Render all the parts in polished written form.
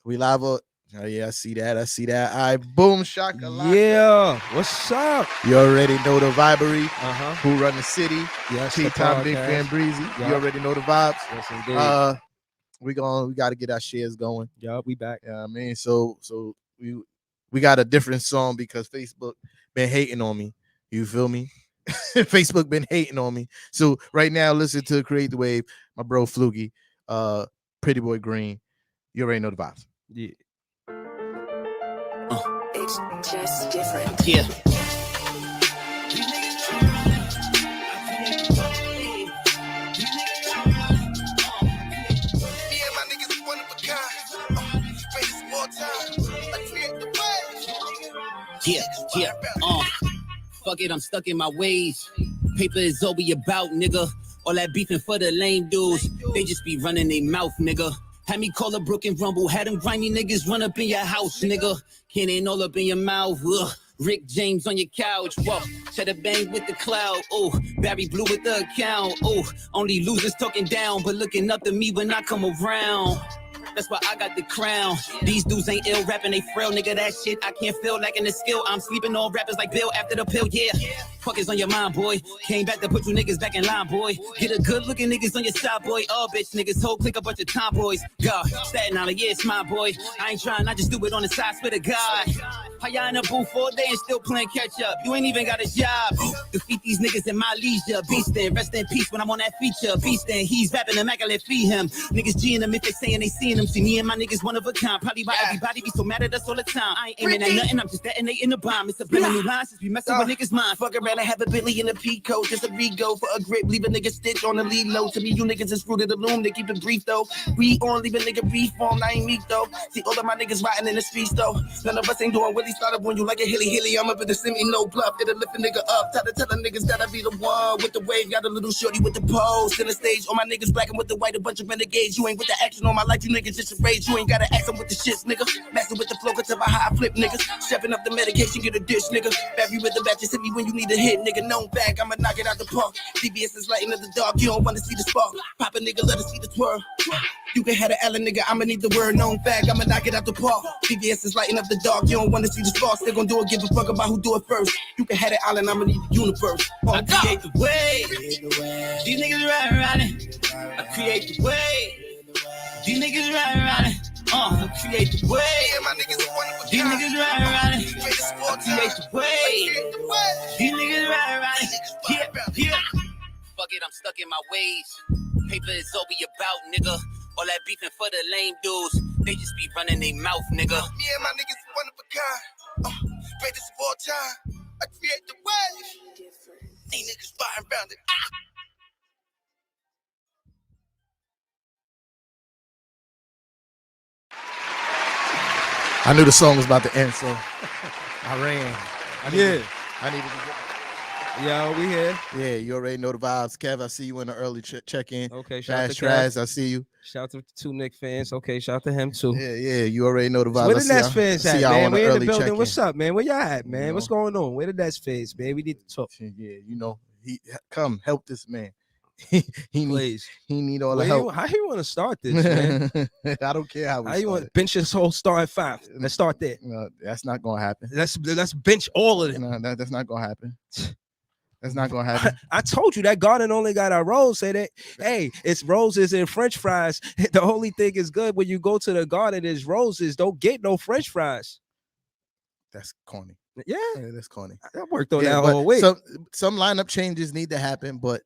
We live up. Oh yeah, I see that. I see that. All right, boom, shakalaka. Yeah, what's up? You already know the vibery. Uh-huh. Who run the city? Yes, Tea the time, big podcast. fan breezy. You Yup. already know the vibes. Yes, indeed. We got to get our shares going. Yeah, we back. Yeah, I mean, so we got a different song because Facebook been hating on me. You feel me? Facebook been hating on me. So right now, listen to Create the Wave, my bro Fluky, Pretty Boy Green. You already know the vibes. Yeah. It's just different. Yeah. Yeah. Fuck it, I'm stuck in my ways. Paper is all we about, nigga. All that beefing for the lame dudes. They just be running their mouth, nigga. Had me call a Brook and Rumble. Had them grimy niggas run up in your house, nigga. Cannon all up in your mouth. Ugh. Rick James on your couch. Whoa. Cheddar bang with the cloud. Oh, Barry Blue with the account. Oh, only losers talking down, but looking up to me when I come around. That's why I got the crown. These dudes ain't ill rapping, they frail, nigga. That shit I can't feel lacking the skill. I'm sleeping on rappers like Bill after the pill, yeah. Fuck is on your mind, boy. Came back to put you niggas back in line, boy. Get a good looking niggas on your side, boy. Oh, bitch, niggas, whole click a bunch of tomboys. God, Staten Island, yeah, it's my boy. I ain't trying, I just do it on the side, spit a God. How y'all in the booth all day and still playing catch up? You ain't even got a job. Defeat these niggas in my leisure. Beastin', rest in peace when I'm on that feature. Beastin', he's rapping, immaculate, feed him. Niggas G'ing him if they saying they seeing him. See me and my niggas one of a kind. Probably why everybody be so mad at us all the time. I ain't aiming at nothing, I'm just detonating the bomb. It's a brand new line since we messing with niggas' mind. Fuck around and have a Billy in a Pico. Just a re-go for a grip. Leave a nigga stitch on the lead low. To me, you niggas is fruit of the loom. They keep it brief though. We on leave a nigga reform. I ain't meek though. See all of my niggas riding in the streets though. None of us ain't doing what he started when you like a hilly. I'm up in the semi, no bluff. It'll lift a nigga up. Tell the niggas that I be the one with the wave. Got a little shorty with the pose. Center stage. All my niggas black and with the white. A bunch of renegades. You ain't with the action on my life. You niggas just a rage. You ain't gotta ask them with the shits, nigga. Messing with the flow, cause tell how I flip, niggas. Stepping up the medication, get a dish, nigga. Barry with the batch, just hit me when you need a hit, nigga. Known back, I'ma knock it out the park. DBS is lighting up the dark, you don't wanna see the spark. Pop a nigga, let us see the twirl. You can have the Allen, nigga, I'ma need the word. Known fact, I'ma knock it out the park. DBS is lighting up the dark, you don't wanna see the spark. Still gon' do it, give a fuck about who do it first. You can have the Allen, I'ma need the universe. I create the way. These niggas riding. I create the way. These niggas riding. I create the way. These niggas riding. I create the way. These niggas riding. Yeah. Fuck it, I'm stuck in my ways. Paper is all we about, nigga. All that beefing for the lame dudes. They just be running their mouth, nigga. Me and my niggas one of a kind. Greatest of all time. I create the way. These niggas riding around it. I knew the song was about to end, so I ran. I needed to Yo, we here. Yeah, you already know the vibes. Kev, I see you in the early check-in. Okay, shout out to Trash, Kev. I see you. Shout out to two Nick fans. Okay, shout out to him too. Yeah, you already know the vibes. Where the Nets fans at, man? We in the building. Check-in. What's up, man? Where y'all at, man? You know. What's going on? Where the Nets fans, man? We need to talk. Yeah, you know, come help this man. he need all the help. How you want to start this, man? I don't care how we How you want to bench this whole starting five? Let's start there. No, that's not gonna happen. Let's bench all of them. No, that's not gonna happen. That's not gonna happen. I told you that garden only got our rolls. Say that, hey, it's roses and French fries. The only thing is good when you go to the garden is roses. Don't get no French fries. That's corny. Yeah, that's corny. I worked on that whole week. Some lineup changes need to happen, but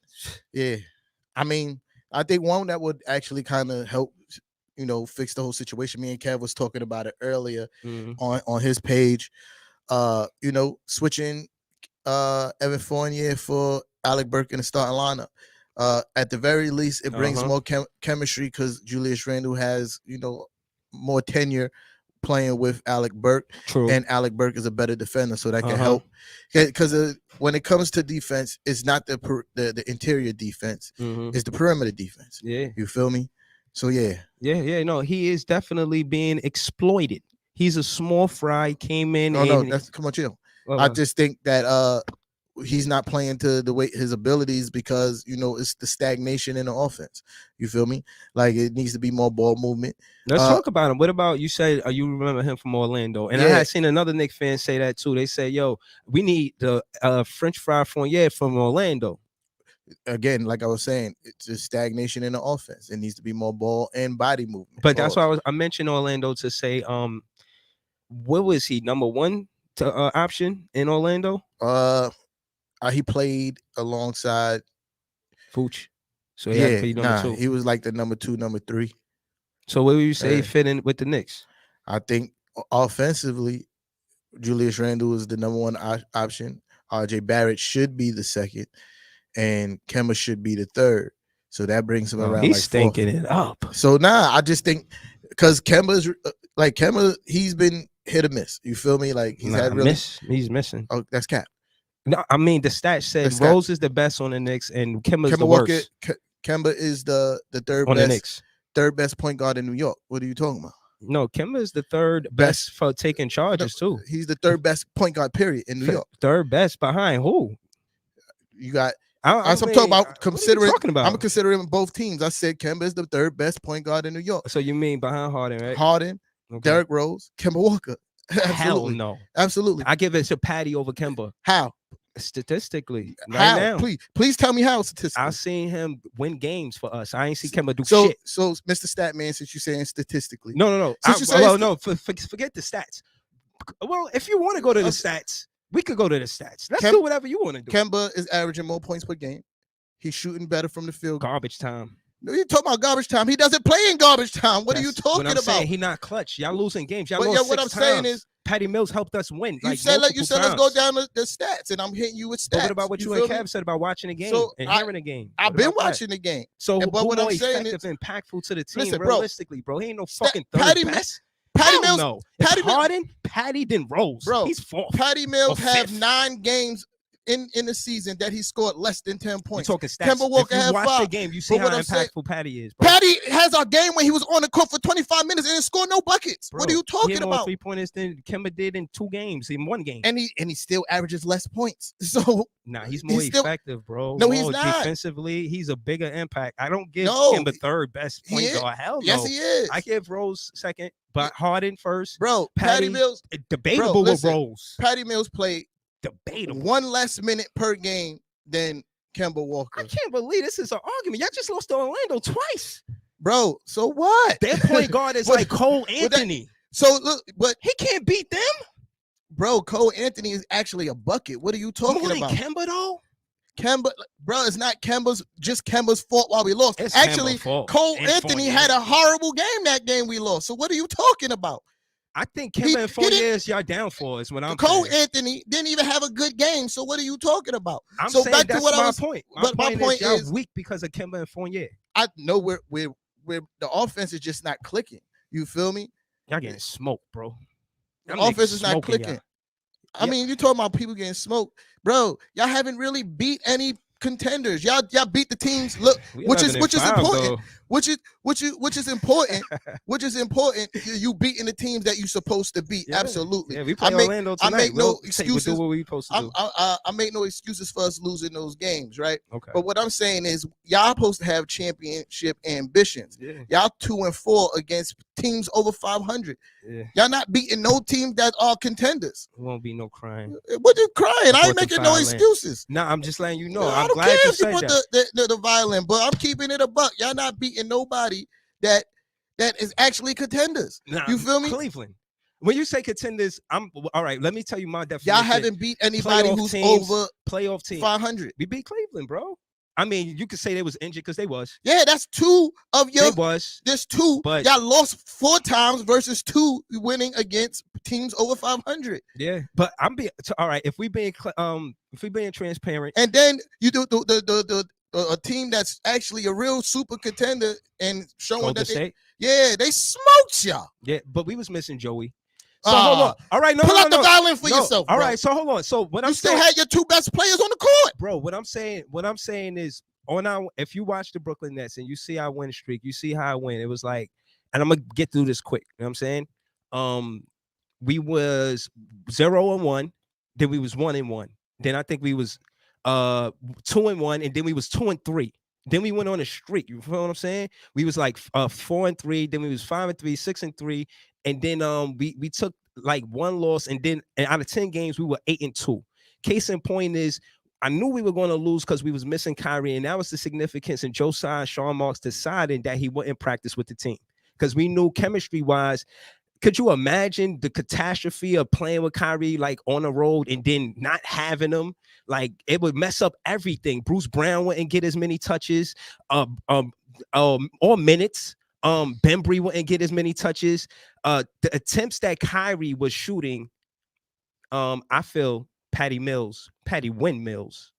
yeah, I mean, I think one that would actually kind of help, fix the whole situation. Me and Kev was talking about it earlier on his page. Switching Evan Fournier for Alec Burke in the starting lineup. At the very least, it brings more chemistry because Julius Randle has, more tenure playing with Alec Burke. True. And Alec Burke is a better defender, so that can help. Because when it comes to defense, it's not the interior defense, it's the perimeter defense. Yeah, you feel me? So yeah. No, he is definitely being exploited. He's a small fry. Came in. No, that's come on, chill. I just think that he's not playing to the way his abilities because it's the stagnation in the offense. You feel me? Like it needs to be more ball movement. Let's talk about him. What about you? Said you remember him from Orlando, and I Yeah. had seen another Knicks fan say that too. They say, "Yo, we need the French fry Fournier from Orlando." Again, like I was saying, it's a stagnation in the offense. It needs to be more ball and body movement. But that's why I mentioned Orlando to say, what was he, number one to option in Orlando? He played alongside Fuchs. So he had to be number 2. He was like the number 2, number 3. So where would you say he fit in with the Knicks? I think offensively, Julius Randle was the number 1 option. RJ Barrett should be the second, and Kemba should be the third. So that brings him around. He's like stinking fourth. it up. So I just think because Kemba's he's been hit or miss. You feel me? Like he's he's missing. Oh, that's cap. No, I mean the stats said Rose is the best on the Knicks and Kemba's the Walker, worst. Kemba is the third on best, the Knicks. Third best point guard in New York. What are you talking about? No, Kemba is the third best for taking charges too. He's the third best point guard period in New York. Third best behind who? You got. I'm talking about considering. Talking about? I'm considering both teams. I said Kemba is the third best point guard in New York. So you mean behind Harden, right? Harden, Derrick Rose, Kemba Walker. Hell no. Absolutely. I give it to Patty over Kemba. How? Statistically, how? Now. Please tell me how statistically. I've seen him win games for us. I ain't see Kemba do shit. So, Mr. Statman, since you're saying statistically, no. Forget the stats. Well, if you want to go to the stats, we could go to the stats. Let's do whatever you want to do. Kemba is averaging more points per game. He's shooting better from the field. Garbage time. No, you talking about garbage time? He doesn't play in garbage time. What are you talking about? Saying, he not clutch. Y'all losing games. Y'all lost what I'm saying is Patty Mills helped us win. You said let's go down the stats, and I'm hitting you with stats. But what about what you and Kev said about watching the game and hearing the game? I've been watching the game. So but what I'm saying is impactful to the team. Listen, realistically, bro, he ain't no fucking third best. Patty Mills. No. Patty Harden, Patty then Rose. Bro, he's fourth. Patty Mills have 9 games in the season that he scored less than 10 points. You're talking stats. Kemba Walker had 5. Watch the game, you see how impactful Patty is. Bro. Patty has a game when he was on the court for 25 minutes and didn't score no buckets. Bro, what are you talking about? 3-pointers than Kemba did in 2 games, in 1 game. And he still averages less points. So he's more effective, bro. No, he's not. Defensively, he's a bigger impact. I don't give Kemba third best point guard. Hell no. Yes, he is. I give Rose second, but Harden first. Bro, Patty Mills debatable with Rose. Patty Mills played debatable 1 less minute per game than Kemba Walker. I can't believe this is an argument. Y'all just lost to Orlando twice. Bro, so what? Their point guard is like Cole Anthony. So look, but he can't beat them. Bro, Cole Anthony is actually a bucket. What are you talking about? Kemba though? Kemba, bro, it's not Kemba's fault while we lost. It's actually, Cole Anthony had a horrible game that game we lost. So what are you talking about? I think Kemba and Fournier is y'all downfall is what I'm Cole saying. Anthony didn't even have a good game. So what are you talking about? I'm so saying back that's to what my I was, point. My point is weak because of Kemba and Fournier. I know we're the offense is just not clicking. You feel me? Y'all getting smoked, bro. The offense is not clicking. I mean, you talking about people getting smoked, bro. Y'all haven't really beat any contenders. Y'all beat the teams. Look, which is important. Which is important. Which is important. You beating the teams that you supposed to beat. Yeah. Absolutely. Yeah, we play Orlando tonight. I make no excuses. We'll do what we supposed to do. I make no excuses for us losing those games, right? Okay. But what I'm saying is, y'all supposed to have championship ambitions. Yeah. Y'all 2-4 against teams over 500. Yeah. Y'all not beating no teams that are contenders. It won't be no crying. What you crying? I ain't making no excuses. Nah, I'm just letting you know. I don't glad care you if you said put the violin, but I'm keeping it a buck. Y'all not beating nobody that is actually contenders. Nah, you feel me? Cleveland. When you say contenders, I'm all right. Let me tell you my definition. Y'all haven't beat anybody who's over playoff team 500. We beat Cleveland, bro. I mean, you could say they was injured because they was. Yeah, that's 2 of your. They was. There's 2. But y'all lost 4 times versus 2 winning against teams over 500. Yeah, but I'm being all right. If we being transparent, and then you do a team that's actually a real super contender and showing that they smoked y'all. Yeah, but we was missing Joey. So hold on. All right, pull out the violin for yourself. All right, so hold on. So what I'm saying, you still had your 2 best players on the court, bro. What I'm saying is, if you watch the Brooklyn Nets and you see our win streak, you see how I win. It was like, and I'm gonna get through this quick. You know what I'm saying? We was 0-1, then we was 1-1. Then I think we was 2-1, and then we was 2-3. Then we went on a streak. You feel what I'm saying? We was like 4-3. Then we was 5-3, 6-3, and then we took like one loss, and then out of 10 games we were 8-2. Case in point is, I knew we were going to lose because we was missing Kyrie, and that was the significance. And Josiah and Sean Marks decided that he wouldn't practice with the team because we knew chemistry wise. Could you imagine the catastrophe of playing with Kyrie like on the road and then not having him? Like it would mess up everything. Bruce Brown wouldn't get as many touches, or minutes. Bembry wouldn't get as many touches. The attempts that Kyrie was shooting, I feel Patty Windmills,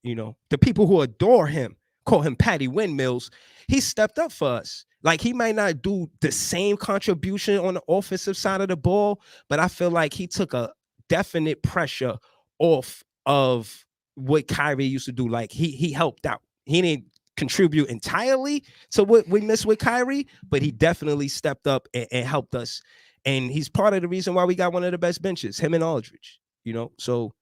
the people who adore him call him Patty Windmills. He stepped up for us. Like he might not do the same contribution on the offensive side of the ball, but I feel like he took a definite pressure off of what Kyrie used to do. Like he helped out. He didn't contribute entirely to what we missed with Kyrie, but he definitely stepped up and helped us. And he's part of the reason why we got one of the best benches, him and Aldridge, So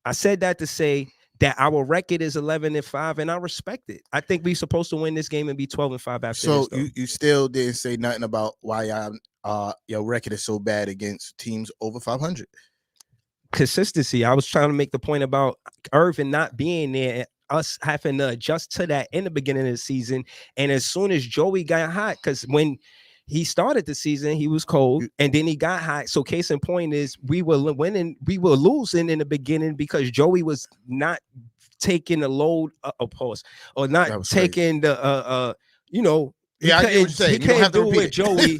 I said that to say that our record is 11-5, and I respect it. I think we're supposed to win this game and be 12-5 after so this. So you still didn't say nothing about why your record is so bad against teams over 500. Consistency. I was trying to make the point about Irvin not being there and us having to adjust to that in the beginning of the season. And as soon as Joey got hot, because when he started the season, he was cold, and then he got hot. So case in point is we were losing in the beginning because Joey was not taking the load or not taking the Yeah, I get what you're saying. He couldn't do what Joey.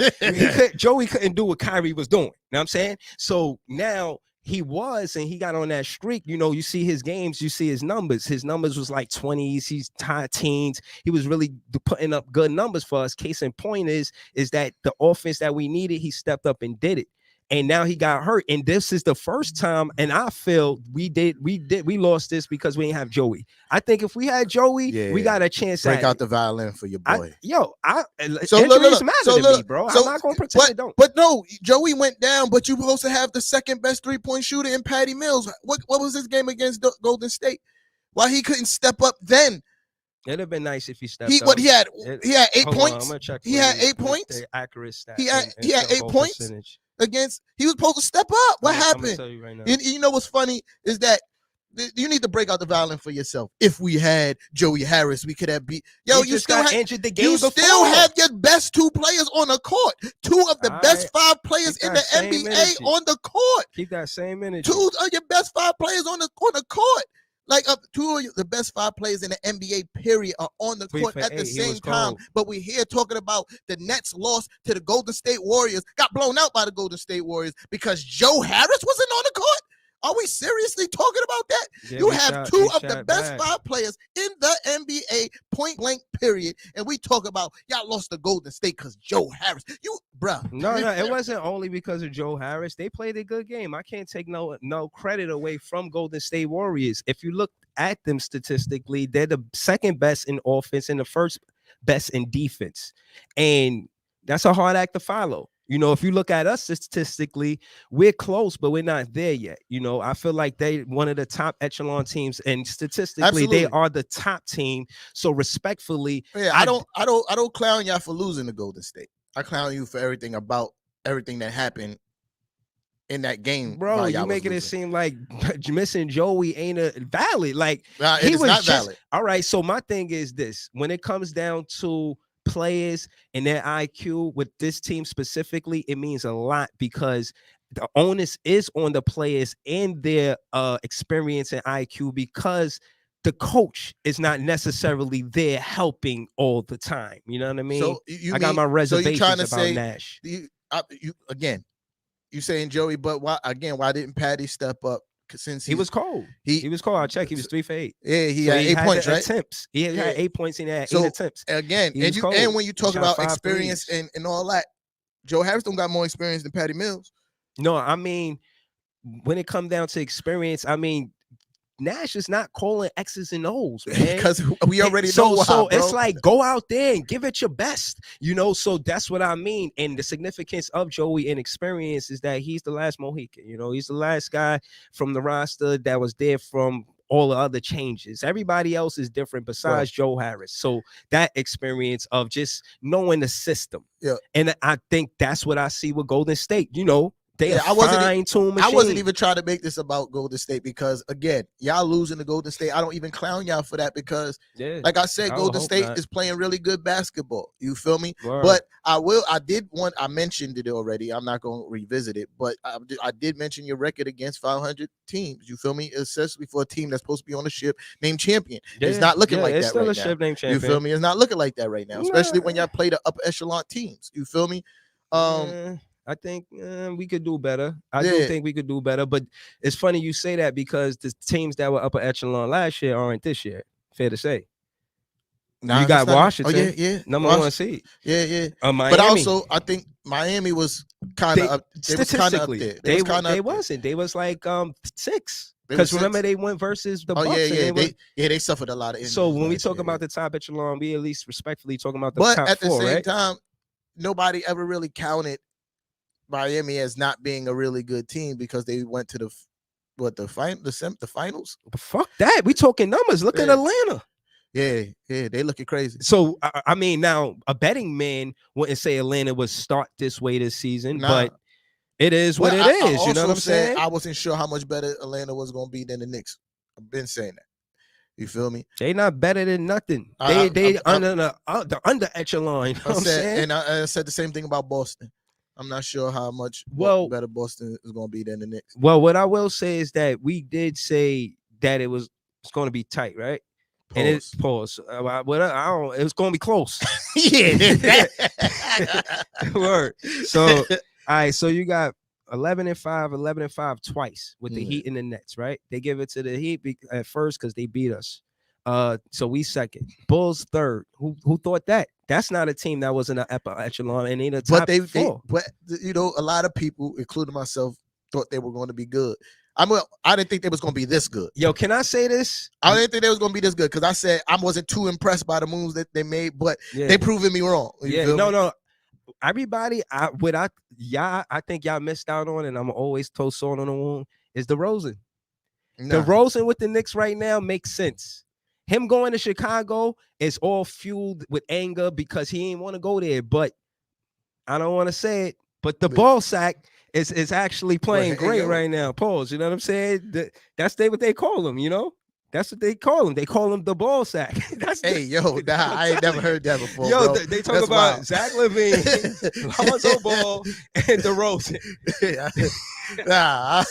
Joey couldn't do what Kyrie was doing. You know what I'm saying? So now he was, and he got on that streak. You see his games, you see his numbers. His numbers was like 20s, he's high teens. He was really putting up good numbers for us. Case in point is that the offense that we needed, he stepped up and did it. And now he got hurt. And this is the first time, and I feel we lost this because we didn't have Joey. I think if we had Joey, we got a chance. Break out the violin for your boy. Injuries matter to me, bro. I'm not gonna pretend it don't. But no, Joey went down, but you supposed to have the second best 3-point shooter in Patty Mills. What was his game against Golden State? Why he couldn't step up then? It'd have been nice if he stepped up. He had 8 points. I'm gonna check. He had 8 points. The accurate stat. He had 8 points percentage. against. He was supposed to step up. What happened? I'm gonna tell you right now. You know what's funny is that you need to break out the violin for yourself. If we had Joey Harris, we could have beat. You still had injured the game. You before. still have your best 2 players on the court. 2 of the best 5 players in the NBA on the court. Keep that same energy. 2 of your best 5 players on the court. Like 2 of the best 5 players in the NBA period are on the court at the same time. But we're here talking about the Nets lost to the Golden State Warriors, got blown out by the Golden State Warriors because Joe Harris wasn't on the court. Are we seriously talking about that? Yeah, you have 2 of the best 5 players in the NBA, point blank, period. And we talk about y'all lost to Golden State because Joe Harris. No, it wasn't only because of Joe Harris. They played a good game. I can't take no credit away from Golden State Warriors. If you look at them statistically, they're the second best in offense and the first best in defense. And that's a hard act to follow. If you look at us statistically, we're close, but we're not there yet. I feel like they one of the top echelon teams, and statistically, they are the top team. So respectfully, I don't clown y'all for losing to Golden State. I clown you for everything that happened in that game, bro. You making it seem like missing Joey ain't valid. Like he was not valid. All right. So my thing is this: when it comes down to players and their IQ with this team specifically, it means a lot because the onus is on the players and their experience and IQ because the coach is not necessarily there helping all the time. You know what I mean? So I got my reservations about say, Nash. You saying Joey, but why didn't Patty step up? Since he was cold. He was cold. I checked. He was 3 for 8. Yeah, he had 8 points, right? Attempts. He had 8 points in that 8 attempts. Again, and when you talk about experience and all that, Joe Harris don't got more experience than Patty Mills. No, I mean, when it comes down to experience, I mean, Nash is not calling X's and O's, man. Because we already know so it's like go out there and give it your best, so that's what I mean. And the significance of Joey and experience is that he's the last Mohican, he's the last guy from the roster that was there from all the other changes. Everybody else is different besides Joe Harris. So that experience of just knowing the system. Yeah. And I think that's what I see with Golden State. You know, they Yeah, are fine-tuned machine. I wasn't even trying to make this about Golden State because, again, y'all losing to Golden State. I don't even clown y'all for that because, like I said, Golden State is playing really good basketball. You feel me? Word. But I mentioned it already. I'm not going to revisit it, but I did mention your record against 500 teams. You feel me? Especially for a team that's supposed to be on a ship named champion. It's not looking like it's that still right a now. ship named champion. You feel me? It's not looking like that right now, especially when y'all play the upper echelon teams. You feel me? I think we could do better. I do think we could do better, but it's funny you say that because the teams that were upper echelon last year aren't this year. Fair to say. Nah, you got Washington, number one seed. Yeah. Miami. But also, I think Miami was kind of up. Statistically, they wasn't. They was like 6. Because remember they went versus the Bucks. They suffered a lot of injuries. So when we talk about the top echelon, we at least respectfully talking about the top 4. But at the same right? time, nobody ever really counted Miami as not being a really good team because they went to the finals. But fuck that. We talking numbers. Look at Atlanta. Yeah, they looking crazy. So I mean, now a betting man wouldn't say Atlanta would start this way this season, but it is what it is. You know what I'm saying? I wasn't sure how much better Atlanta was going to be than the Knicks. I've been saying that. You feel me? They not better than nothing. They under the under echelon. You know what I'm saying? And I said the same thing about Boston. I'm not sure how much better Boston is going to be than the Knicks. Well, what I will say is that we did say that it's going to be tight, right? Pause. And it's pause. I don't. It was going to be close. Yeah. Word. So, all right. So you got 11-5 twice with the Heat and the Nets, right? They give it to the Heat at first because they beat us. So we second. Bulls third. Who thought that? That's not a team that was in the upper echelon and in the top four. But you know, a lot of people, including myself, thought they were going to be good. I didn't think they was going to be this good. Yo, can I say this? I didn't think they was going to be this good because I said I wasn't too impressed by the moves that they made, but they proving me wrong. No. Everybody, I think y'all missed out on, and I'm always told salt on the wound, is DeRozan. DeRozan with the Knicks right now makes sense. Him going to Chicago is all fueled with anger because he ain't want to go there. But I don't want to say it, but the ball sack is actually playing great right now. Pause. You know what I'm saying? That's what they call him, you know? That's what they call him. They call him the ball sack. I ain't never heard that before. Yo, bro. They talk about wild. Zach LaVine, Lonzo Ball, and DeRozan. Nah.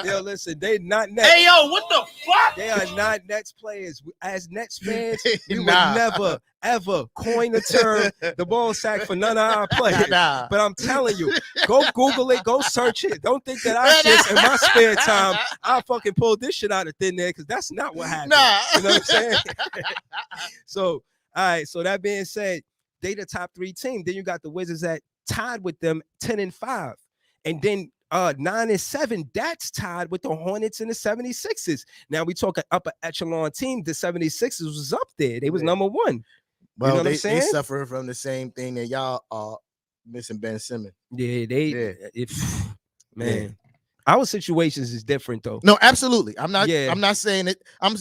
Yo, listen, they not Nets. Hey, yo, what the fuck? They are not Nets players. As Nets fans, we would never, ever coin the term the ball sack for none of our players. But I'm telling you, go Google it, go search it. Don't think that I just, in my spare time, I'll fucking pull this shit out of thin there because that's not what happened. You know what I'm saying? So, all right, so that being said, they the top 3 team. Then you got the Wizards that tied with them 10-5. And then 9-7, that's tied with the Hornets and the 76ers. Now we talk an upper echelon team. The 76ers was up there. They was number 1. Well, you know what I'm saying? They suffering from the same thing that y'all are missing Ben Simmons. Man. Our situations is different though. No, absolutely. I'm not saying it. I'm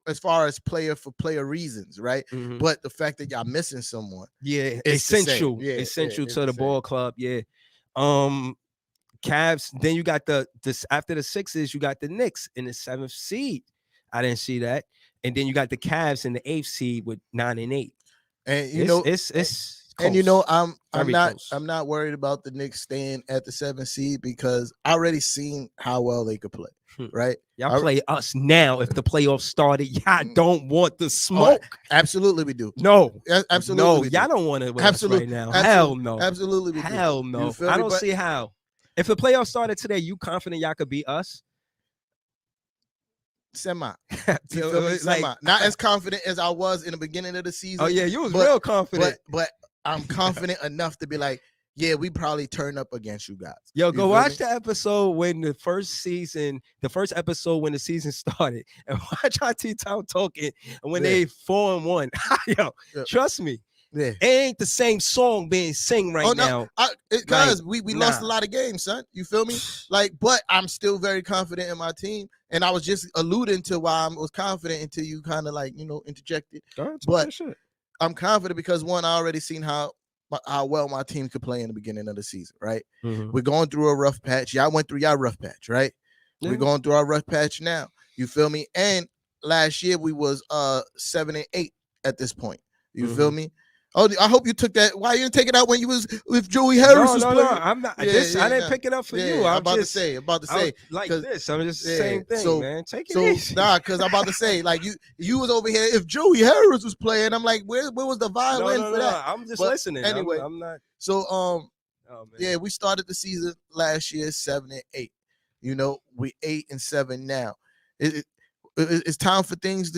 as far as player for player reasons, right? Mm-hmm. But the fact that y'all missing someone, essential to the ball club. Cavs. Then you got this after the Sixers, you got the Knicks in the 7th seed. I didn't see that, and then you got the Cavs in the 8th seed with 9-8. And it's and you know I'm close. not worried about the Knicks staying at the 7th seed because I already seen how well they could play. Right, y'all play us now. If the playoffs started, y'all don't want the smoke. Absolutely, we do. No, absolutely, y'all don't want it with us right now. Hell no, absolutely, we hell do. No. I don't see how. If the playoffs started today, you confident y'all could beat us? Semi. Semi. Not as confident as I was in the beginning of the season. Oh yeah, you was real confident. But I'm confident enough to be like, yeah, we probably turn up against you guys. Yo, go watch the episode when the first episode when the season started, and watch how T-Town talking and when they 4-1. Yo, trust me, Yeah. It ain't the same song being sing right now. Because we lost a nah. lot of games, son. You feel me? Like, but I'm still very confident in my team. And I was just alluding to why I was confident until you kind of like, interjected. But I'm confident because one, I already seen how well my team could play in the beginning of the season, right? Mhm. We're going through a rough patch. Y'all went through y'all rough patch, right? Yeah. We're going through our rough patch now. You feel me? And last year we was 7-8 at this point. You feel me? Oh, I hope you took that. Why you didn't take it out when you was with Joey Harris? No. I'm not. I didn't pick it up for you. I'm about to say. Like this. I'm just the same thing, so, man. Take it so easy. because I'm about to say, like you was over here. If Joey Harris was playing, I'm like, where was the violin for that? I'm just But listening. anyway, I'm not. So Oh, man. yeah, we started the season last year 7-8. We 8-7 now. It's time for things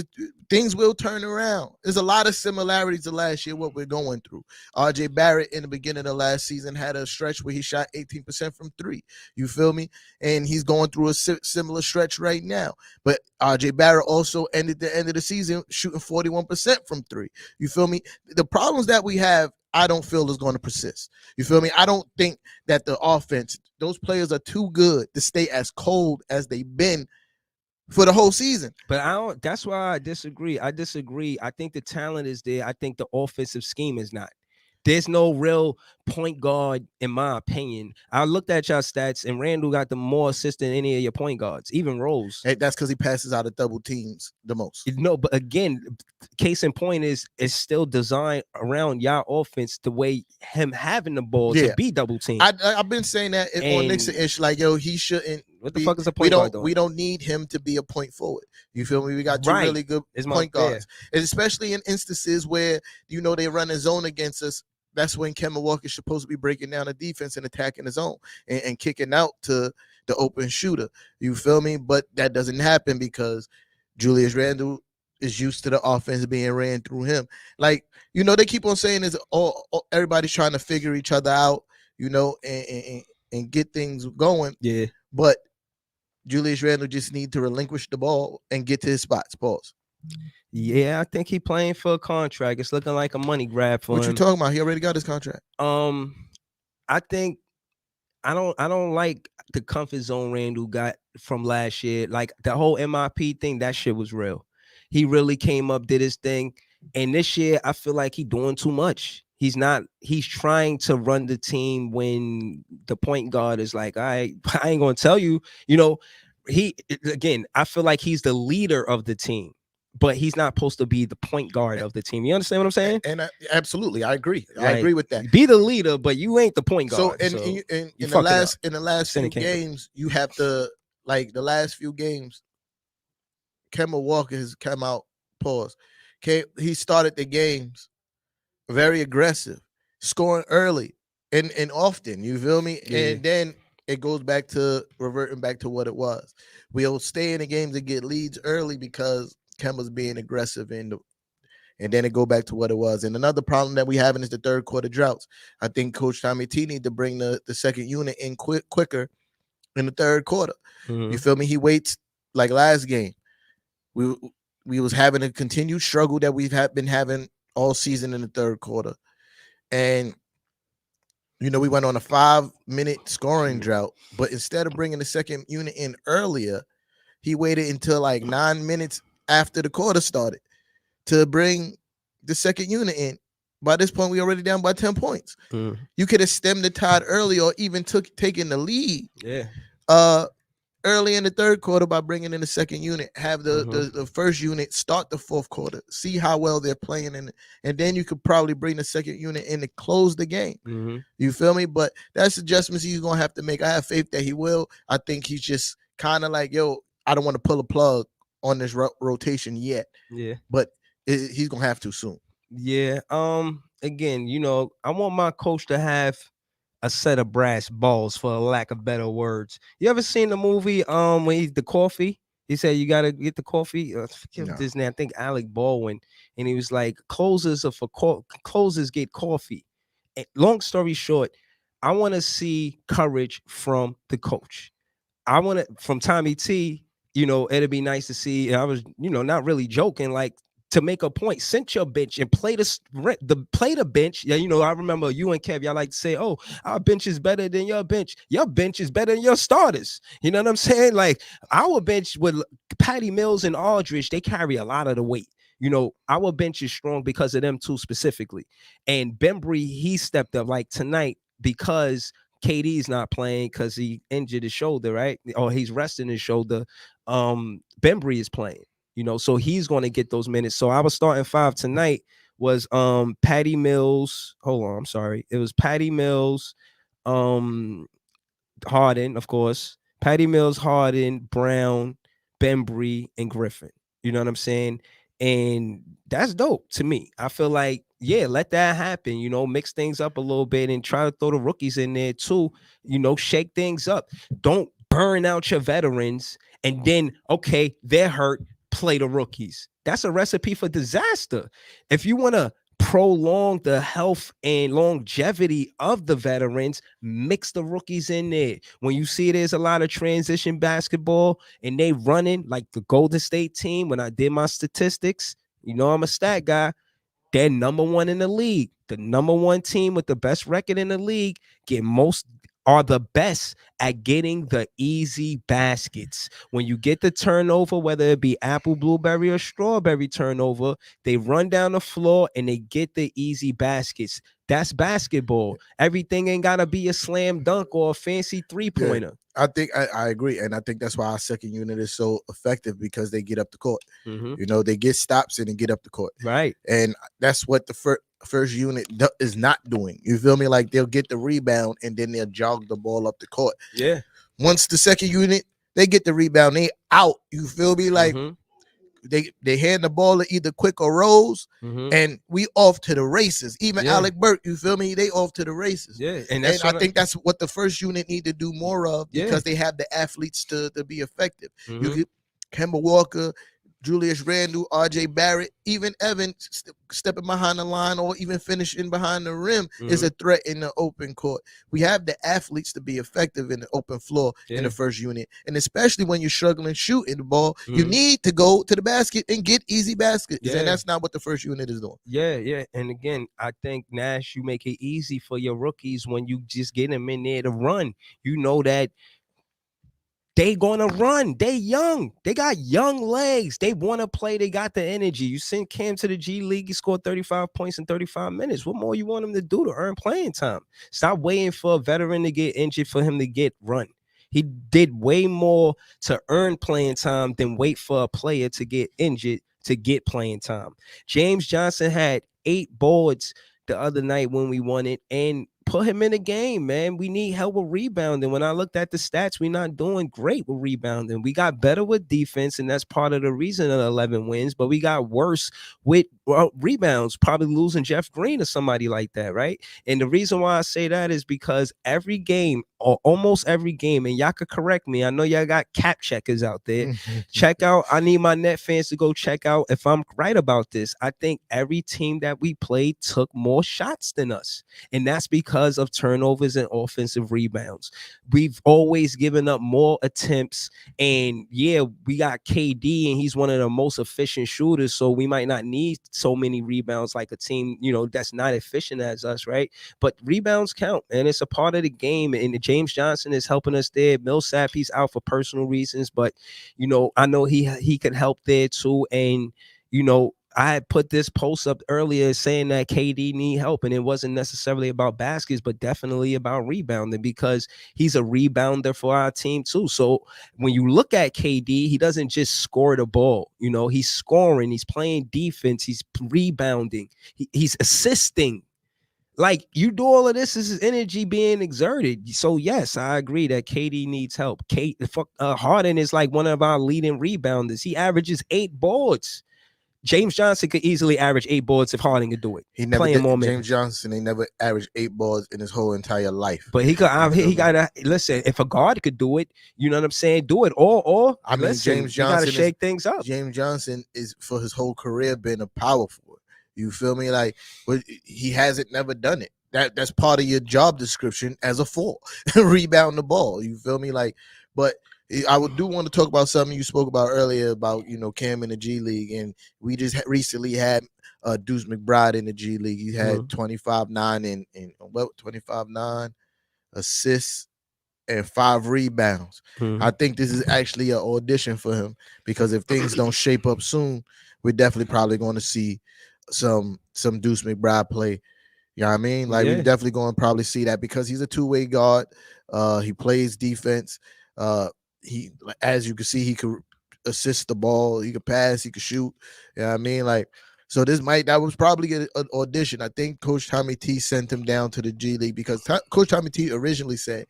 will turn around. There's a lot of similarities to last year, what we're going through. RJ Barrett in the beginning of last season had a stretch where he shot 18% from three. You feel me? And he's going through a similar stretch right now. But RJ Barrett also ended the end of the season shooting 41% from three. You feel me? The problems that we have, I don't feel is going to persist. You feel me? I don't think that the offense, those players are too good to stay as cold as they've been for the whole season. But that's why I disagree. I think the talent is there. I think the offensive scheme is not. There's no real point guard, in my opinion. I looked at y'all stats, and Randall got the more assists than any of your point guards, even Rose. Hey, that's because he passes out of double teams the most. No, but again, case in point is it's still designed around y'all offense the way him having the ball to be double teamed. I've been saying that on Nixon ish, like, yo, he shouldn't. What the fuck is a point guard doing? We don't need him to be a point forward. You feel me? We got two really good point guards, and especially in instances where they run a zone against us. That's when Kemba Walker's supposed to be breaking down the defense and attacking the zone and kicking out to the open shooter. You feel me? But that doesn't happen because Julius Randle is used to the offense being ran through him. Like, they keep on saying is everybody's trying to figure each other out, and get things going. Yeah. But Julius Randle just need to relinquish the ball and get to his spots. Pause. Yeah, I think he playing for a contract. It's looking like a money grab for him. What you talking about? He already got his contract. I think I don't like the comfort zone Randall got from last year. Like the whole MIP thing, that shit was real. He really came up, did his thing. And this year, I feel like he's doing too much. He's trying to run the team when the point guard is like, I ain't gonna tell you, I feel like he's the leader of the team, but he's not supposed to be the point guard of the team. You understand what I'm saying? And absolutely, I agree. I agree with that. Be the leader, but you ain't the point guard. So in the last few games, you have to, like, the last few games, Kemba Walker has come out. Pause. Okay, he started the games very aggressive, scoring early and often. You feel me? Yeah. And then it goes back to reverting back to what it was. We'll stay in the games and get leads early because Kemba's being aggressive and then it go back to what it was. And another problem that we having is the third quarter droughts. I think Coach Tommy T need to bring the second unit in quicker in the third quarter. Mm-hmm. You feel me? He waits like last game. We was having a continued struggle that we've been having all season in the third quarter. And, we went on a 5-minute scoring drought, but instead of bringing the second unit in earlier, he waited until like 9 minutes after the quarter started to bring the second unit in. By this point, we already down by 10 points. Mm. You could have stemmed the tide early or even taken the lead. Yeah. Early in the third quarter by bringing in the second unit, have the first unit start the fourth quarter, see how well they're playing, and then you could probably bring the second unit in to close the game. Mm-hmm. You feel me? But that's adjustments he's going to have to make. I have faith that he will. I think he's just kind of like, yo, I don't want to pull a plug on this rotation yet. Yeah. But he's going to have to soon. Yeah. Again, I want my coach to have a set of brass balls, for lack of better words. You ever seen the movie when he's the coffee? He said you gotta get the coffee. Forget his name. I think Alec Baldwin, and he was like, closers get coffee. And long story short, I want to see courage from the coach. I want to from Tommy T. It'd be nice to see. I was, not really joking. Like, to make a point. Send your bench and play the bench. Yeah, you know, I remember you and Kev, y'all like to say, oh, our bench is better than your bench. Your bench is better than your starters. You know what I'm saying? Like our bench with Patty Mills and Aldridge, they carry a lot of the weight. You know, our bench is strong because of them two specifically. And Bembry, he stepped up like tonight because KD's not playing because he injured his shoulder, right? Or he's resting his shoulder. Bembry is playing, you know, so he's going to get those minutes. So I was starting 5 tonight was Patty Mills. Hold on, I'm sorry. It was Patty Mills, Harden, of course, Patty Mills, Harden, Brown, Bembry, and Griffin. You know what I'm saying? And that's dope to me. I feel like, yeah, let that happen, you know, mix things up a little bit and try to throw the rookies in there too, you know, shake things up. Don't burn out your veterans and then, okay, they're hurt, play the rookies. That's a recipe for disaster. If you want to prolong the health and longevity of the veterans, mix the rookies in there. When you see there's a lot of transition basketball and they running like the Golden State team, when I did my statistics, you know, I'm a stat guy. They're number 1 in the league. The number 1 team with the best record in the league are the best at getting the easy baskets. When you get the turnover, whether it be apple, blueberry, or strawberry turnover, they run down the floor and they get the easy baskets. That's basketball. Everything ain't gotta be a slam dunk or a fancy 3-pointer. Yeah. I think I agree, and I think that's why our second unit is so effective because they get up the court. Mm-hmm. You know, they get stops and they get up the court. Right, and that's what the first unit is not doing. You feel me? Like they'll get the rebound and then they'll jog the ball up the court. Yeah. Once the second unit they get the rebound, they out. You feel me? Like they hand the ball to either Quick or Rose, and we off to the races. Even Alec Burke, you feel me? They off to the races. Yeah, and I think that's what the first unit need to do more of because they have the athletes to be effective. You get Kemba Walker, Julius Randle, RJ Barrett, even Evan stepping behind the line or even finishing behind the rim is a threat in the open court. We have the athletes to be effective in the open floor in the first unit. And especially when you're struggling shooting the ball, you need to go to the basket and get easy baskets. And that's not what the first unit is doing. Yeah. And again, I think, Nash, you make it easy for your rookies when you just get them in there to run. You know that they gonna run. They young. They got young legs. They want to play. They got the energy. You send Cam to the G League. He scored 35 points in 35 minutes. What more you want him to do to earn playing time? Stop waiting for a veteran to get injured for him to get run. He did way more to earn playing time than wait for a player to get injured to get playing time. James Johnson had 8 boards the other night when we won it, and put him in the game, man. We need help with rebounding. When I looked at the stats, we're not doing great with rebounding. We got better with defense, and that's part of the reason of the 11 wins, but we got worse with rebounds, probably losing Jeff Green or somebody like that, right? And the reason why I say that is because every game, or almost every game, and y'all could correct me, I know y'all got cap checkers out there. Check out, I need my net fans to go check out if I'm right about this. I think every team that we played took more shots than us, and that's because of turnovers and offensive rebounds. We've always given up more attempts, and yeah, we got KD and he's one of the most efficient shooters, so we might not need so many rebounds like a team, you know, that's not efficient as us, right? But rebounds count, and it's a part of the game, and James Johnson is helping us there. Millsap, he's out for personal reasons, but you know, I know he could help there too. And you know, I had put this post up earlier saying that KD need help, and it wasn't necessarily about baskets, but definitely about rebounding, because he's a rebounder for our team too. So when you look at KD, he doesn't just score the ball. You know, he's scoring, he's playing defense, he's rebounding, he's assisting. Like, you do all of this is energy being exerted. So yes, I agree that KD needs help. Harden is like one of our leading rebounders. He averages 8 boards. James Johnson could easily average 8 boards if Harden could do it. He never did. James Johnson, he never averaged 8 boards in his whole entire life. But he could. He gotta listen. If a guard could do it, you know what I'm saying. Do it. Or I mean, listen, James Johnson gotta shake things up. James Johnson is for his whole career been a power forward. You feel me? Like, but he hasn't never done it. That's part of your job description as a 4, rebound the ball. You feel me? Like, but I would do want to talk about something you spoke about earlier about Cam in the G League, and we just recently had Deuce McBride in the G League. He had 25-9 and 25-9 assists and 5 rebounds. I think this is actually an audition for him, because if things don't shape up soon, we're definitely probably going to see some Deuce McBride play. You know what I mean? Like, we're definitely going to probably see that, because he's a two-way guard. He plays defense. He, as you can see, he could assist the ball. He could pass. He could shoot. You know what I mean? Like, so that was probably an audition. I think Coach Tommy T sent him down to the G League because Coach Tommy T originally said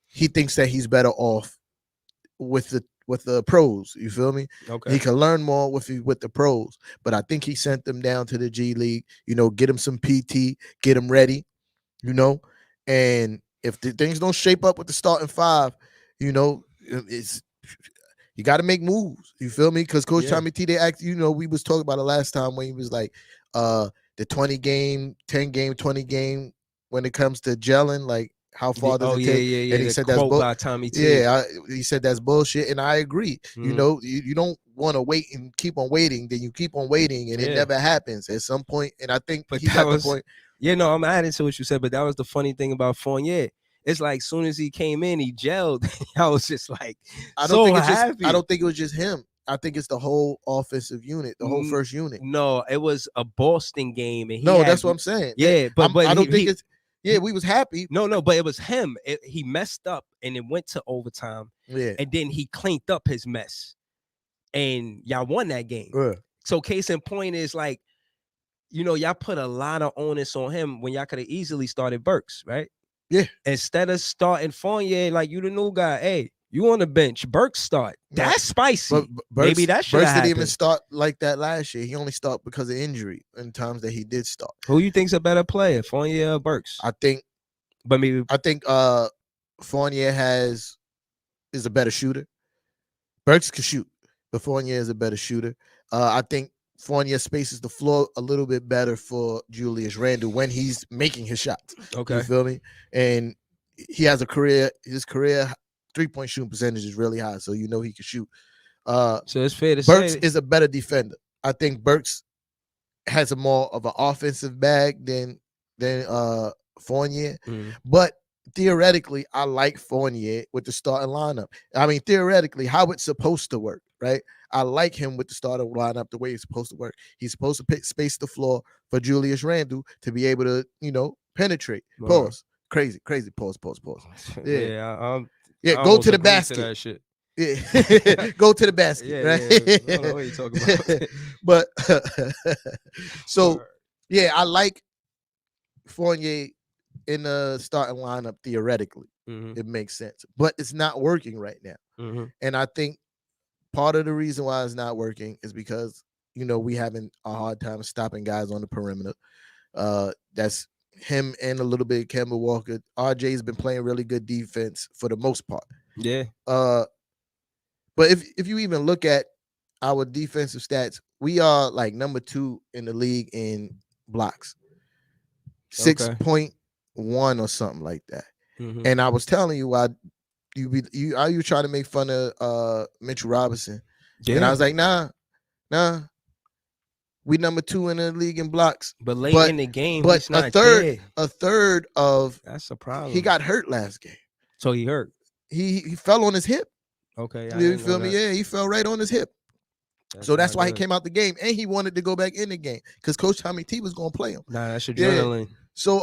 he thinks that he's better off with the pros. You feel me? Okay. He can learn more with the pros. But I think he sent them down to the G League, get him some PT, get him ready, and if the things don't shape up with the starting five, it's, you got to make moves. You feel me? Because Coach Tommy T, they act, we was talking about it last time when he was like, the 20 game, 10 game, 20 game, when it comes to gelling, like, how far does it take? Yeah. And he said that's by Tommy T. Yeah, he said that's bullshit, and I agree. You don't want to wait and keep on waiting, then you keep on waiting, and it never happens at some point. And I think he's at the point. Yeah, no, I'm adding to what you said, but that was the funny thing about Fournier. It's like, soon as he came in, he gelled. I was just like, I don't think it was just him. I think it's the whole offensive unit, the whole first unit. No, it was a Boston game, and that's what I'm saying. Yeah, but I don't think it's. Yeah, we was happy. No, but it was him. He messed up, and it went to overtime. Yeah, and then he cleaned up his mess, and y'all won that game. Yeah. So case in point is, like, y'all put a lot of onus on him when y'all could have easily started Burks, right? Yeah. Instead of starting Fournier, like, you the new guy, hey, you on the bench, Burks start. That's spicy. But maybe that should have Burks didn't even start like that last year. He only started because of injury in times that he did start. Who you think's a better player, Fournier or Burks? I think Fournier is a better shooter. Burks can shoot, but Fournier is a better shooter. I think Fournier spaces the floor a little bit better for Julius Randle when he's making his shots. Okay. You feel me? And he has his career 3-point shooting percentage is really high, so he can shoot. So it's fair to Burks say is a better defender. I think Burks has a more of an offensive bag than Fournier. But theoretically, I like Fournier with the starting lineup. I mean, theoretically, how it's supposed to work, right? I like him with the starting lineup the way it's supposed to work. He's supposed to space the floor for Julius Randle to be able to, penetrate. Pause. Crazy. Pause. Yeah. Go to the basket. That shit. Yeah. Go to the basket. Right? Yeah. I don't know what you're talking about. But so yeah, I like Fournier in the starting lineup theoretically. It makes sense, but it's not working right now. And I think part of the reason why it's not working is because we having a hard time stopping guys on the perimeter. That's him and a little bit of Kemba Walker. RJ's been playing really good defense for the most part. Yeah. But if you even look at our defensive stats, we are like number 2 in the league in blocks. 6.1 or something like that. And I was telling you why you trying to make fun of Mitchell Robinson. And I was like, nah. We number 2 in the league in blocks. But late in the game, but he's not a third of that's a problem. He got hurt last game. So he hurt. He fell on his hip. Okay. You feel me? Yeah, he fell right on his hip. So that's why he came out the game, and he wanted to go back in the game because Coach Tommy T was gonna play him. Nah, that's adrenaline. So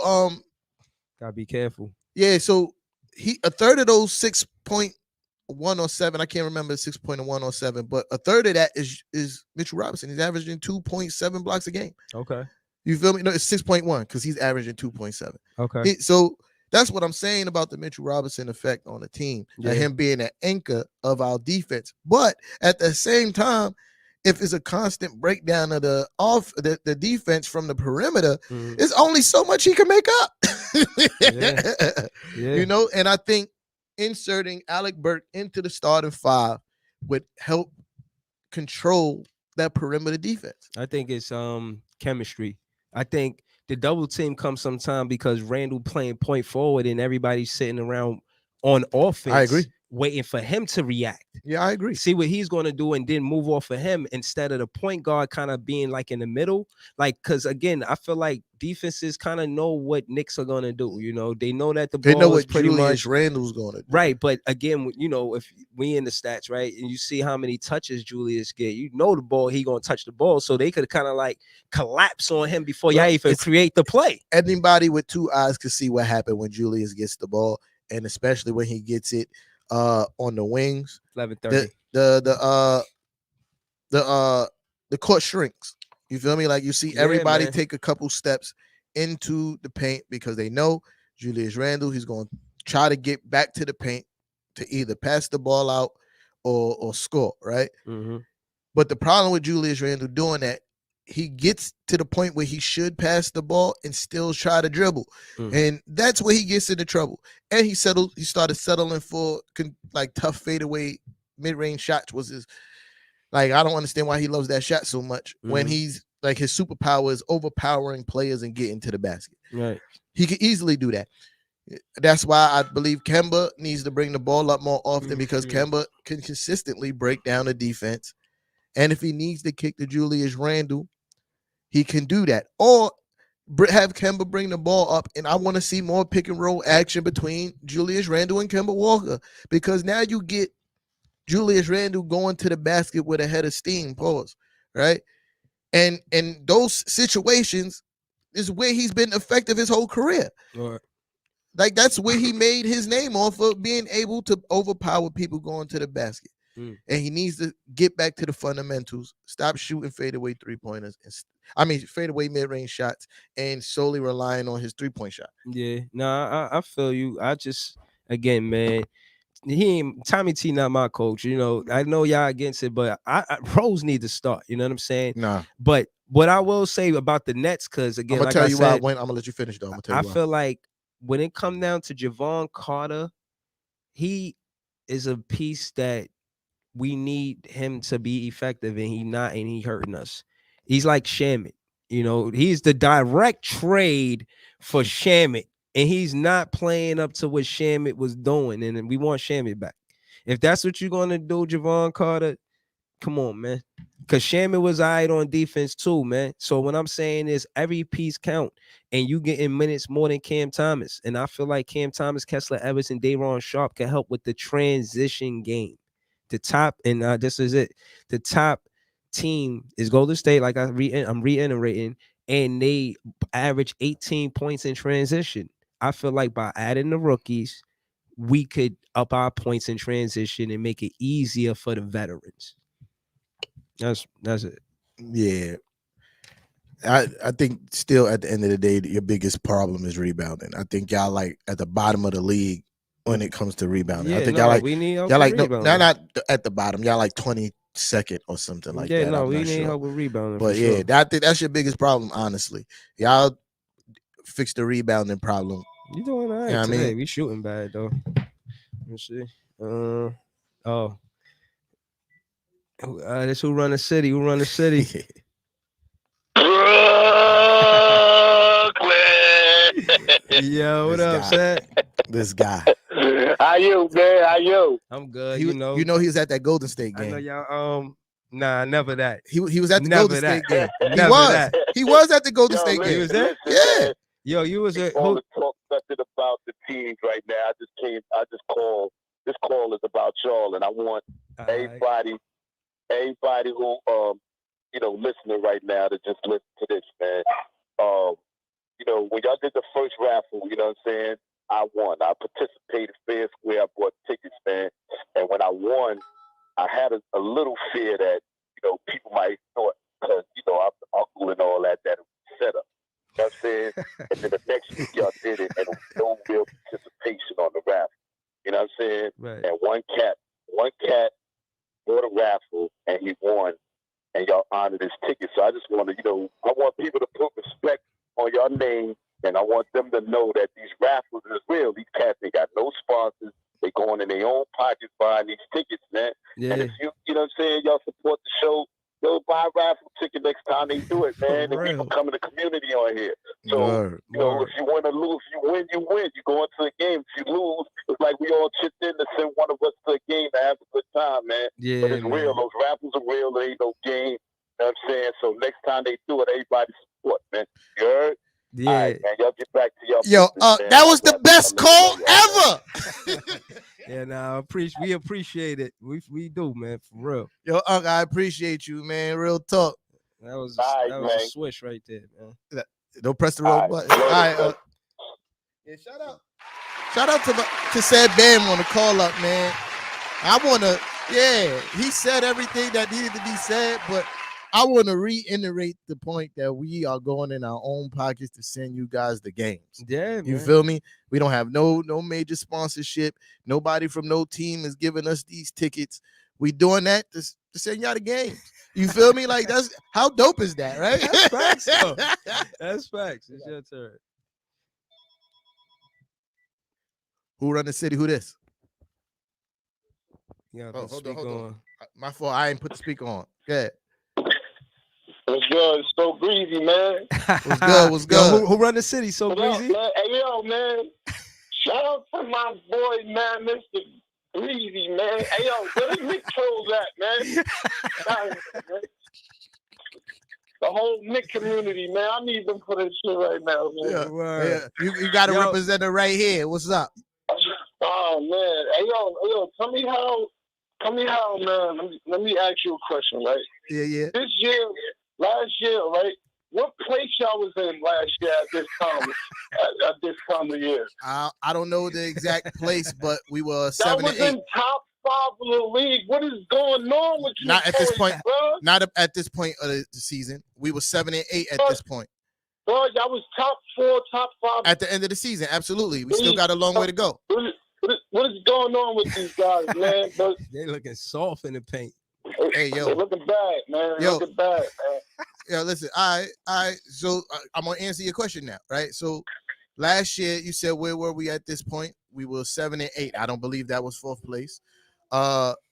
gotta be careful. Yeah, so a third of those 6.107, I can't remember 6.107, but a third of that is Mitchell Robinson. He's averaging 2.7 blocks a game. Okay. You feel me? No, it's 6.1 because he's averaging 2.7. Okay. So that's what I'm saying about the Mitchell Robinson effect on the team, and him being an anchor of our defense. But at the same time, if it's a constant breakdown of the defense from the perimeter, it's only so much he can make up. And I think inserting Alec Burke into the starting 5 would help control that perimeter defense. I think it's chemistry. I think the double team comes sometime because Randle playing point forward and everybody's sitting around on offense. I agree. waiting for him to react. Yeah, I agree. See what he's going to do and then move off of him instead of the point guard kind of being like in the middle. Like, because again, I feel like defenses kind of know what Knicks are going to do. You know, they know that the They ball know is what pretty Julius much Randle's going to do. right. But again, you know, if we in the stats, right, and you see how many touches Julius get, you know the ball, he going to touch the ball. So they could kind of like collapse on him before Well, y'all even create the play. Anybody with two eyes can see what happened when Julius gets the ball, and especially when he gets it on the wings. 11:30. The court shrinks. You feel me? Like you see Yeah, everybody man. take a couple steps into the paint because they know Julius Randle, he's going to try to get back to the paint to either pass the ball out or score, right? Mm-hmm. But the problem with Julius Randle doing that, he gets to the point where he should pass the ball and still try to dribble. And that's where he gets into trouble. And he started settling for like tough fadeaway mid-range shots was his, like, I don't understand why he loves that shot so much when he's like his superpower is overpowering players and getting to the basket. Right. He could easily do that. That's why I believe Kemba needs to bring the ball up more often because Kemba can consistently break down the defense. And if he needs to kick to Julius Randle, he can do that. Or have Kemba bring the ball up, and I want to see more pick and roll action between Julius Randle and Kemba Walker because now you get Julius Randle going to the basket with a head of steam, pause, right? And those situations is where he's been effective his whole career. Right. Like that's where he made his name off of being able to overpower people going to the basket. And he needs to get back to the fundamentals, stop shooting fadeaway three-pointers, fadeaway mid-range shots, and solely relying on his three-point shot. Yeah, no, I feel you. I just, again, man, Tommy T not my coach. You know, I know y'all against it, but Rose need to start. You know what I'm saying? Nah. But what I will say about the Nets, because again, I'm gonna like tell I you said, why. I'm gonna let you finish though. I feel like when it comes down to Javon Carter, he is a piece that we need him to be effective, and he hurting us. He's like Shamit. You know, he's the direct trade for Shamit, and he's not playing up to what Shamit was doing, and we want Shamit back. If that's what you're gonna do, Javon Carter, come on, man. Because Shamit was eyed on defense too, man. So what I'm saying is every piece count, and you getting minutes more than Cam Thomas. And I feel like Cam Thomas, Kessler Evans, and Day'Ron Sharpe can help with the transition game. The top, and this is it. The top team is Golden State, like I'm reiterating, and they average 18 points in transition. I feel like by adding the rookies, we could up our points in transition and make it easier for the veterans. That's it. Yeah. I think still at the end of the day, your biggest problem is rebounding. I think y'all like at the bottom of the league when it comes to rebounding. Yeah, I think no, y'all like we need help y'all with like no, rebounding. not at the bottom. Y'all like 22nd or something like Yeah, that. no, I'm we not need sure. help with rebounding. But for yeah, sure. I think that's your biggest problem, honestly. Y'all fix the rebounding problem. You doing all right Yeah, I today? mean- We shooting bad though. Let's see. That's who run the city. Who run the city? Yo, what This up, guy. Seth? This guy. How you, man? How you? I'm good. He was at that Golden State I know game. y'all. Nah, never that. He was at the Never Golden that. State game. He Never was. that. He was at the Golden Yo, State listen, game. was there? Yeah. man. Yo, you was at All who? the talk nothing about the teams right now. I just called. This call is about y'all, and I want everybody who listening right now to just listen to this, man. When y'all did the first raffle, you know what I'm saying? I won. I participated fair square. I bought tickets, man. And when I won, I had a little fear that, people might thought, because, I'm the uncle and all that it was set up. You know what I'm saying? And then the next week y'all did it, and no real participation on the raffle. You know what I'm saying? Right. And one cat bought a raffle, and he won, and y'all honored his ticket. So I just want to, I want people to put respect on your name, and I want them to know that these raffles is real. These cats, they got no sponsors. They going in their own pockets buying these tickets, man. Yeah. And if you know what I'm saying, y'all support the show, buy a raffle ticket next time they do it, man. And we become the community on here. So, you know, if you win or lose, you win, you win. You go into the game. If you lose, it's like we all chipped in to send one of us to a game to have a good time, man. Yeah, but it's real. Those rappers are real. There ain't no game. You know what I'm saying? So next time they do it, everybody support, man. You heard? Yeah. All right, man. Y'all get back to y'all. Yo, business, that was the best call ever. Yeah, nah, we appreciate it. We do, man, for real. Yo, Unc, I appreciate you, man. Real talk. That was right, a switch right there, man. Don't press the wrong button. All right, yeah, shout out to said Bam on the call up, man. I wanna, he said everything that needed to be said, but I want to reiterate the point that we are going in our own pockets to send you guys the games. Yeah, you man. feel me? We don't have no major sponsorship. Nobody from no team is giving us these tickets. We doing that to send y'all the games. You feel me? Like, that's how dope is that, right? That's facts, though. That's facts. It's your turn. Who run the city? Who this? Yeah, hold on. My fault. I ain't put the speaker on. Good. What's good? It's so breezy, man. What's good? Yo, who run the city? So breezy. Man? Hey, yo, man. Shout out to my boy, man, Mr. Breezy, man. Hey, yo, where the Nick trolls at, man? The whole Nick community, man. I need them for this shit right now, man. Yeah. You got a representative right here. What's up? Oh, man. Hey, yo, tell me how, man. Let me ask you a question, right? Yeah. Last year, right? What place y'all was in last year at this time? at this time of year? I don't know the exact place, but we were 7 and 8. In top 5 of the league. What is going on with you? Not at this point. Bro? Not at this point of the season. We were 7 and 8 at this point. Bro, y'all was top 4, top 5 at the end of the season. Absolutely, we still got a long way to go. What is going on with these guys, man? They looking soft in the paint. Hey, yo, they're looking bad, man. Looking bad, man. Yo, listen, I so I'm gonna answer your question now, right? So last year you said where were we at this point? We were 7 and 8. I don't believe that was 4th place.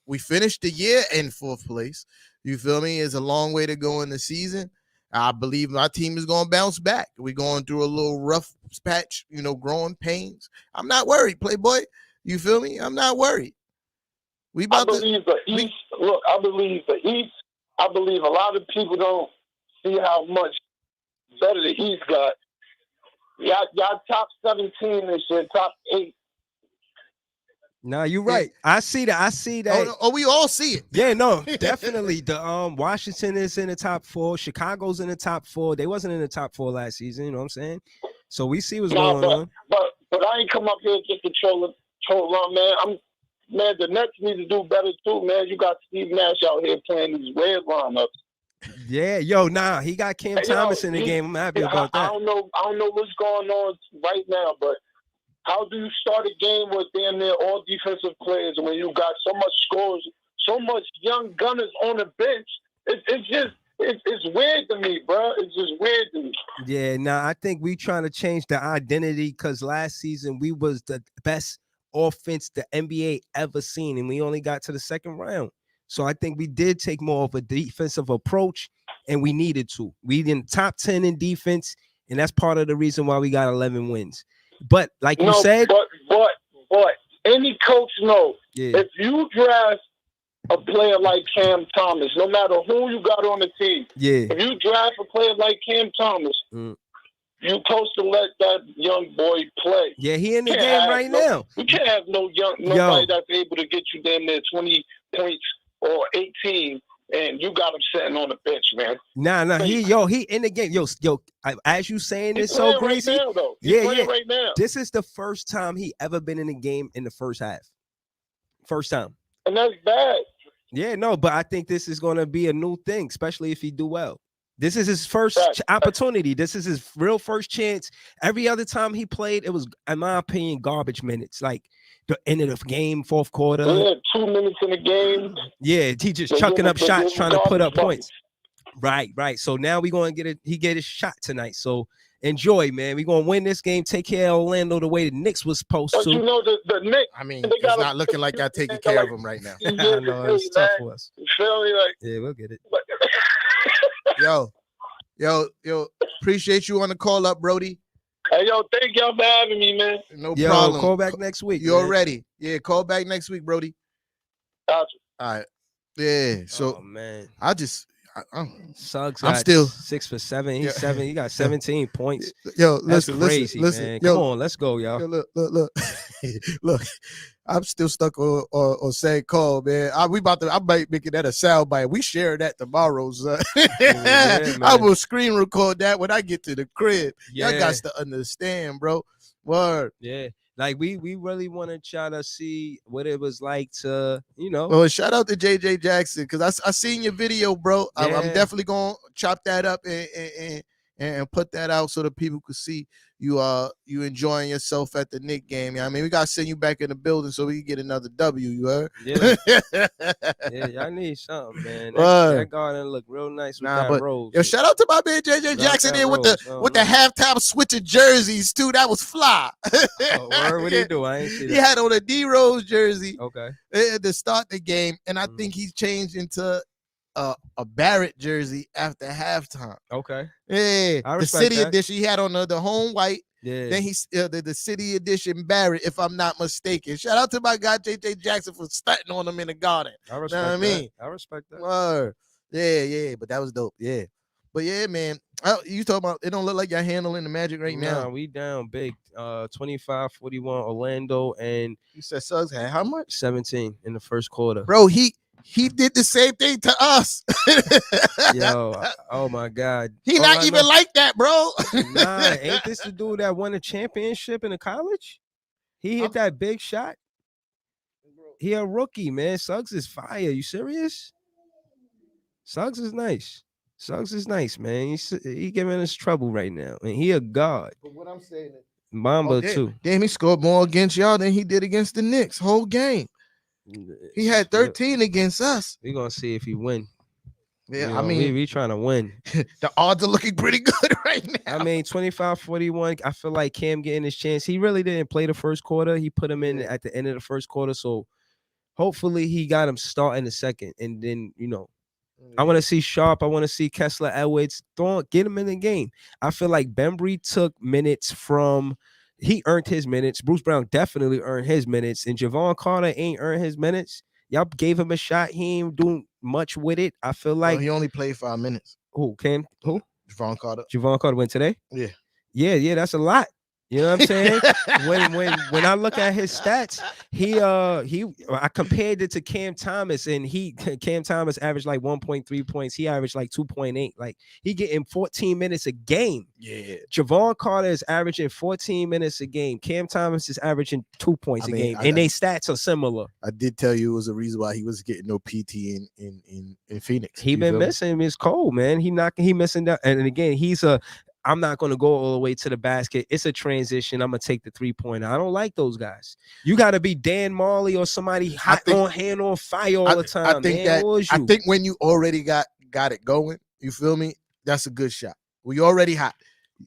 We finished the year in 4th place. You feel me? It's a long way to go in the season. I believe my team is gonna bounce back. We're going through a little rough patch, growing pains. I'm not worried, Playboy. You feel me? I'm not worried. I believe the East. Look, I believe the East. I believe a lot of people don't see how much better the East got. Y'all top 17 this year, top 8. No, you're right. I see that. Oh, we all see it. Yeah, no, definitely. The Washington is in the top 4. Chicago's in the top 4. They wasn't in the top 4 last season. You know what I'm saying? So we see what's going on. But I ain't come up here just to troll on, man. Man, the Nets need to do better too, man. You got Steve Nash out here playing these red lineups. Yeah, he got Cam Thomas in the game. I'm happy about that. I don't know what's going on right now, but how do you start a game with damn near all defensive players when you got so much scores, so much young gunners on the bench? It's weird to me, bro. It's just weird to me. Yeah, I think we trying to change the identity because last season we was the best offense the NBA ever seen, and we only got to the 2nd round. So I think we did take more of a defensive approach, and we needed to. We in top 10 in defense, and that's part of the reason why we got 11 wins. But like you said, but any coach knows if you draft a player like Cam Thomas, no matter who you got on the team, if you draft a player like Cam Thomas, you're supposed to let that young boy play. Yeah, he in the game right now. You can't have nobody that's able to get you damn near 20 points or 18, and you got him sitting on the bench, man. Nah, he in the game. Yo, as you saying this so crazy. Right now, though. Right now. This is the first time he ever been in the game in the first half. First time. And that's bad. Yeah, no, but I think this is going to be a new thing, especially if he do well. This is his first opportunity. This is his real first chance. Every other time he played, it was, in my opinion, garbage minutes. Like the end of the game, 4th quarter. Yeah, 2 minutes in the game. Yeah, he just chucking up shots, trying to put up points. Right. So now we're going to get his shot tonight. So enjoy, man. We're going to win this game. Take care of Orlando the way the Knicks was supposed to. You know, the Knicks. I mean, it's not looking like y'all taking care of them right now. I know, it's tough for us. You feel me? Yeah, we'll get it. Yo, Yo, appreciate you on the call up, Brody. Hey, yo, thank y'all for having me, man. No Yo, problem. call back next week. You man. already? Yeah, call back next week, Brody. Gotcha. All right. Yeah. So Oh man, I'm Suggs got still 6 for 7. He's Yeah. 7. He got 17 points. Yo, That's listen, crazy, listen. man. Yo, Come on, let's go, y'all. yo, look. Look, I'm still stuck on saying call, man. I might make that a soundbite. We share that tomorrow, son. Yeah, I man. will screen record that when I get to the crib. Y'all Yeah. got to understand, bro. Word. Yeah, like we really want to try to see what it was like to, Well, shout out to JJ Jackson because I seen your video, bro. I'm Yeah. definitely gonna chop that up and put that out so that people could see you enjoying yourself at the Knick game. I mean, we gotta send you back in the building so we can get another W. You heard? Yeah. Yeah, y'all need something, man. That garden look real nice with that but rose. yo, shout out to my man JJ Not Jackson that there with rose. the halftime switch of jerseys too. That was fly. Oh, word, what he do? I ain't see He that. had on a D Rose jersey Okay. to start the game, and I think he's changed into a Barrett jersey after halftime. Okay. Yeah, I the respect city that. edition. He had on the home white. Yeah. Then he's the city edition Barrett, if I'm not mistaken. Shout out to my guy JJ Jackson for stunting on him in the garden. I respect Know what I mean? that. I respect that. Word. Yeah, but that was dope. Yeah, but yeah, man. You talking about it? Don't look like you're handling the Magic right Nah, now. we down big. 25-41 Orlando, and You said Suggs had how much? 17 in the first quarter. Bro, he did the same thing to us. Yo, oh my God. He All not I even know- like that, bro. Nah, ain't this the dude that won a championship in the college? He hit that big shot. He a rookie, man. Suggs is fire. You serious? Suggs is nice. Suggs is nice, man. He giving us trouble right now, and he a god. But what I'm saying is, Mamba too. Damn, he scored more against y'all than he did against the Knicks whole game. He had 13 against us. We're gonna see if he win. Yeah, I mean, we trying to win. The odds are looking pretty good right now. I mean, 25-41. I feel like Cam getting his chance. He really didn't play the first quarter. He put him in at the end of the first quarter. So hopefully he got him starting the second. And then, I want to see Sharp. I want to see Kessler Edwards. Get him in the game. I feel like Bembry took minutes from. He earned his minutes. Bruce Brown definitely earned his minutes. And Javon Carter ain't earned his minutes. Y'all gave him a shot. He ain't doing much with it. I feel like he only played 5 minutes. Who? Javon Carter. Javon Carter went today? Yeah. Yeah, that's a lot. You know what I'm saying? when I look at his stats, I compared it to Cam Thomas, and Cam Thomas averaged like 1.3 points. He averaged like 2.8. Like he getting 14 minutes a game. Yeah. Javon Carter is averaging 14 minutes a game. Cam Thomas is averaging 2 points a game, and their stats are similar. I did tell you it was a reason why he was getting no PT in Phoenix. He been missing his cold, man. He missing that, and again, I'm not going to go all the way to the basket. It's a transition. I'm going to take the 3-pointer. I don't like those guys. You got to be Dan Marley or somebody hand on fire all the time. I think when you already got it going, you feel me? That's a good shot. Well, you're already hot.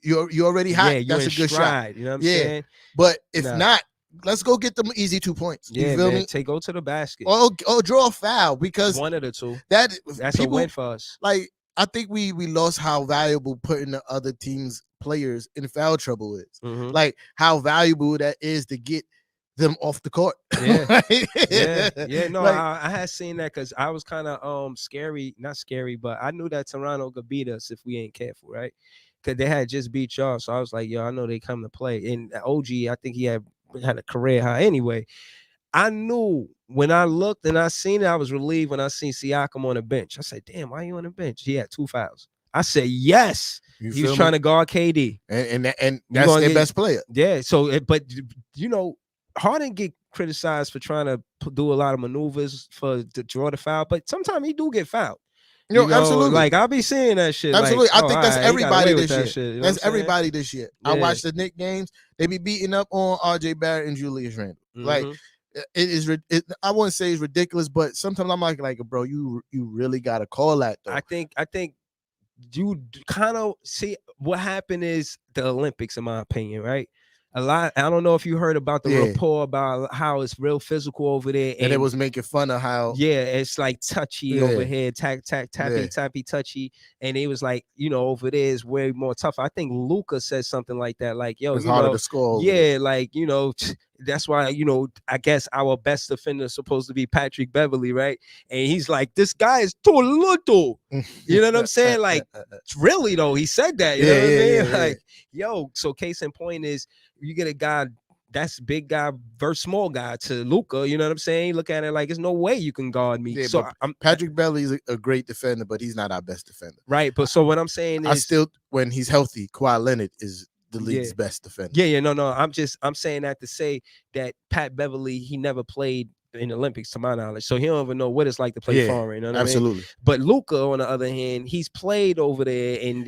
You're already hot. Yeah, that's a good shot. You know what I'm saying? But if not, let's go get them easy 2 points. Yeah, you feel man, me? go to the basket. Or draw a foul because one of the two. That's a win for us. Like, I think we lost how valuable putting the other team's players in foul trouble is. Mm-hmm. Like how valuable that is to get them off the court. Yeah. Yeah. No, I had seen that because I was kind of not scary, but I knew that Toronto could beat us if we ain't careful, right? Because they had just beat y'all. So I was like, yo, I know they come to play. And OG, I think he had a career high anyway. I knew when I looked and I seen it, I was relieved when I seen Siakam on the bench. I said, damn, why are you on the bench? He had 2 fouls. I said, yes. He was trying to guard KD. And that's their best player. Yeah. So, but, Harden get criticized for trying to do a lot of maneuvers to draw the foul, but sometimes he do get fouled. Absolutely. Like, I'll be seeing that shit. Absolutely. Like, I think that's everybody this year. That's everybody this year. Yeah. I watch the Knicks games. They be beating up on RJ Barrett and Julius Randle. Mm-hmm. Like, it is. I wouldn't say it's ridiculous, but sometimes I'm like, bro, you really got to call that though. I think you kind of see what happened is the Olympics, in my opinion, right? a lot. I don't know if you heard about the Yeah. report about how it's real physical over there, And it was making fun of how yeah, it's like touchy Yeah. over here, tappy, Yeah. tappy, touchy, and it was like, you know, over there is way more tough. I think Luca said something like that, like, yo, it's you harder know, to score. Over there. yeah, like, you know, that's why, you know, I guess our best defender is supposed to be Patrick Beverly, right? And he's like, this guy is too little. You know what I'm saying? Like, really though, he said that. You know what I mean? Like, yo, so case in point is you get a guy that's big guy versus small guy to Luca. You know what I'm saying? Look at it like there's no way you can guard me. Yeah, So but I'm Patrick Beverly is a great defender, but he's not our best defender. right. But so what I'm saying is I still, when he's healthy, Kawhi Leonard is the league's Yeah. best defender. Yeah, no. I'm saying that to say that Pat Beverly, he never played in the Olympics to my knowledge. So he don't even know what it's like to play Yeah, foreign. You know what absolutely. I mean? But Luca, on the other hand, he's played over there and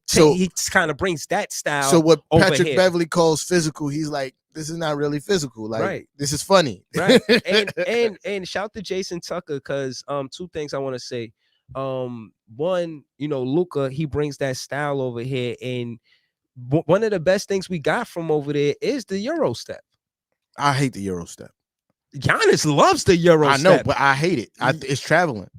So- he kind of brings that style. So what over Patrick here. Beverly calls physical, he's like, this is not really physical. Like, Right. this is funny. Right. And shout to Jason Tucker, because two things I want to say. One, you know, Luca, he brings that style over here, and one of the best things we got from over there is the Euro step. I hate the Euro step. Giannis loves the Euro I know, step. but I hate it. It's traveling.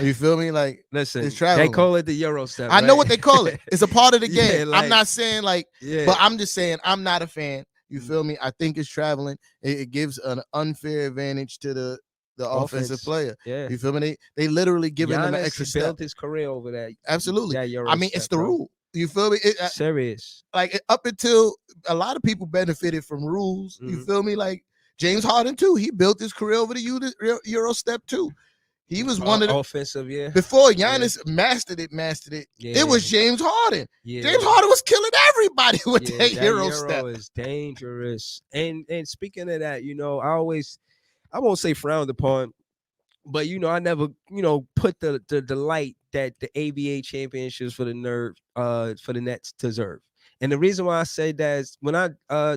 You feel me? Like, Listen, it's they traveling. call it the Euro step. I know what they call it. It's a part of the Yeah, game. like- I'm not saying like, Yeah. but I'm just saying I'm not a fan. You feel me? I think it's traveling. It gives an unfair advantage to the offensive Offense. player. Yeah. You feel me? They literally giving them an Giannis extra built step. his career over that. Absolutely. That Euro I mean, it's step, the bro. rule. You feel me? Serious. Like up until a lot of people benefited from rules. You Mhm. feel me? Like James Harden too. He built his career over the Euro step too. He was one of the offensive, yeah. before Giannis mastered it. Yeah. It was James Harden. Yeah. James Harden was killing everybody with Yeah, that that Euro step. is dangerous. And speaking of that, you know, I won't say frowned upon, but you know, I never, you know, put the light that the ABA championships for the Nets deserve. And the reason why I say that is when I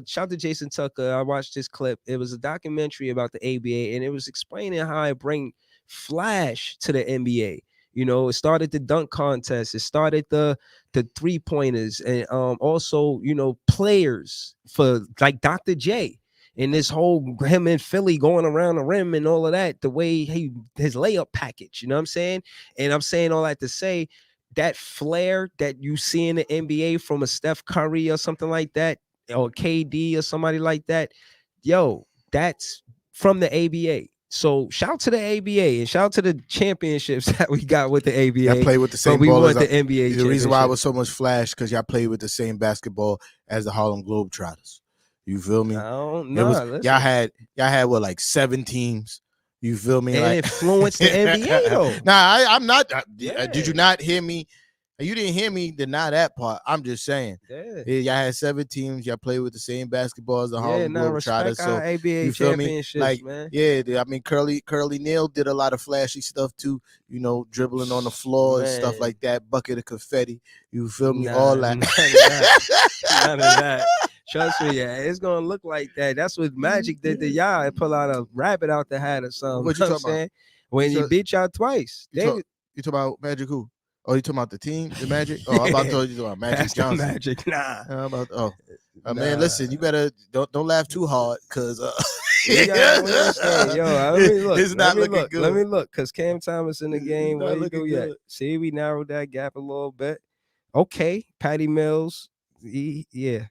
shout to Jason Tucker, I watched this clip. It was a documentary about the ABA, and it was explaining how it bring flash to the NBA. You know, it started the dunk contest, it started the 3-pointers, and also, you know, players for like Dr. J. And this whole him in Philly going around the rim and all of that, the way his layup package, you know what I'm saying? And I'm saying all that to say that flair that you see in the NBA from a Steph Curry or something like that, or KD or somebody like that, yo, that's from the ABA. So shout to the ABA and shout to the championships that we got with the ABA. Y'all play with the same but we ball want as the NBA. the reason why I championship. was so much flash because y'all played with the same basketball as the Harlem Globetrotters. You feel me? I don't It know. was y'all had what, like 7 teams. You feel me? It Like influenced the NBA though. Nah, I'm not. Yeah. Did you not hear me? You didn't hear me deny that part. I'm just saying. Yeah. Y'all had 7 teams. Y'all played with the same basketball as the Harlem respect Globetrotters. our So ABA you feel me? championships, Like, man. yeah, I mean, Curly Neal did a lot of flashy stuff too. You know, dribbling on the floor and stuff Man. like that. Bucket of confetti. You feel me? Nah, All that. none of that. None of that. Trust me, yeah, it's gonna look like that. That's what Magic did to y'all. It pull out a rabbit out the hat or something. What you know talking about? saying? When you beat y'all twice. You talk about Magic who? Oh, you talking about the team, the Magic? Oh, I'm about to tell you about Magic That's the Johnson. Magic. Nah. Man, Nah. listen, you better don't laugh too hard, cause You gotta understand. Yo, let me look. It's not let me looking look. good. Let me look, cause Cam Thomas in the game. not Where you looking go yet? good. See, we narrowed that gap a little bit. Okay, Patty Mills. Yeah.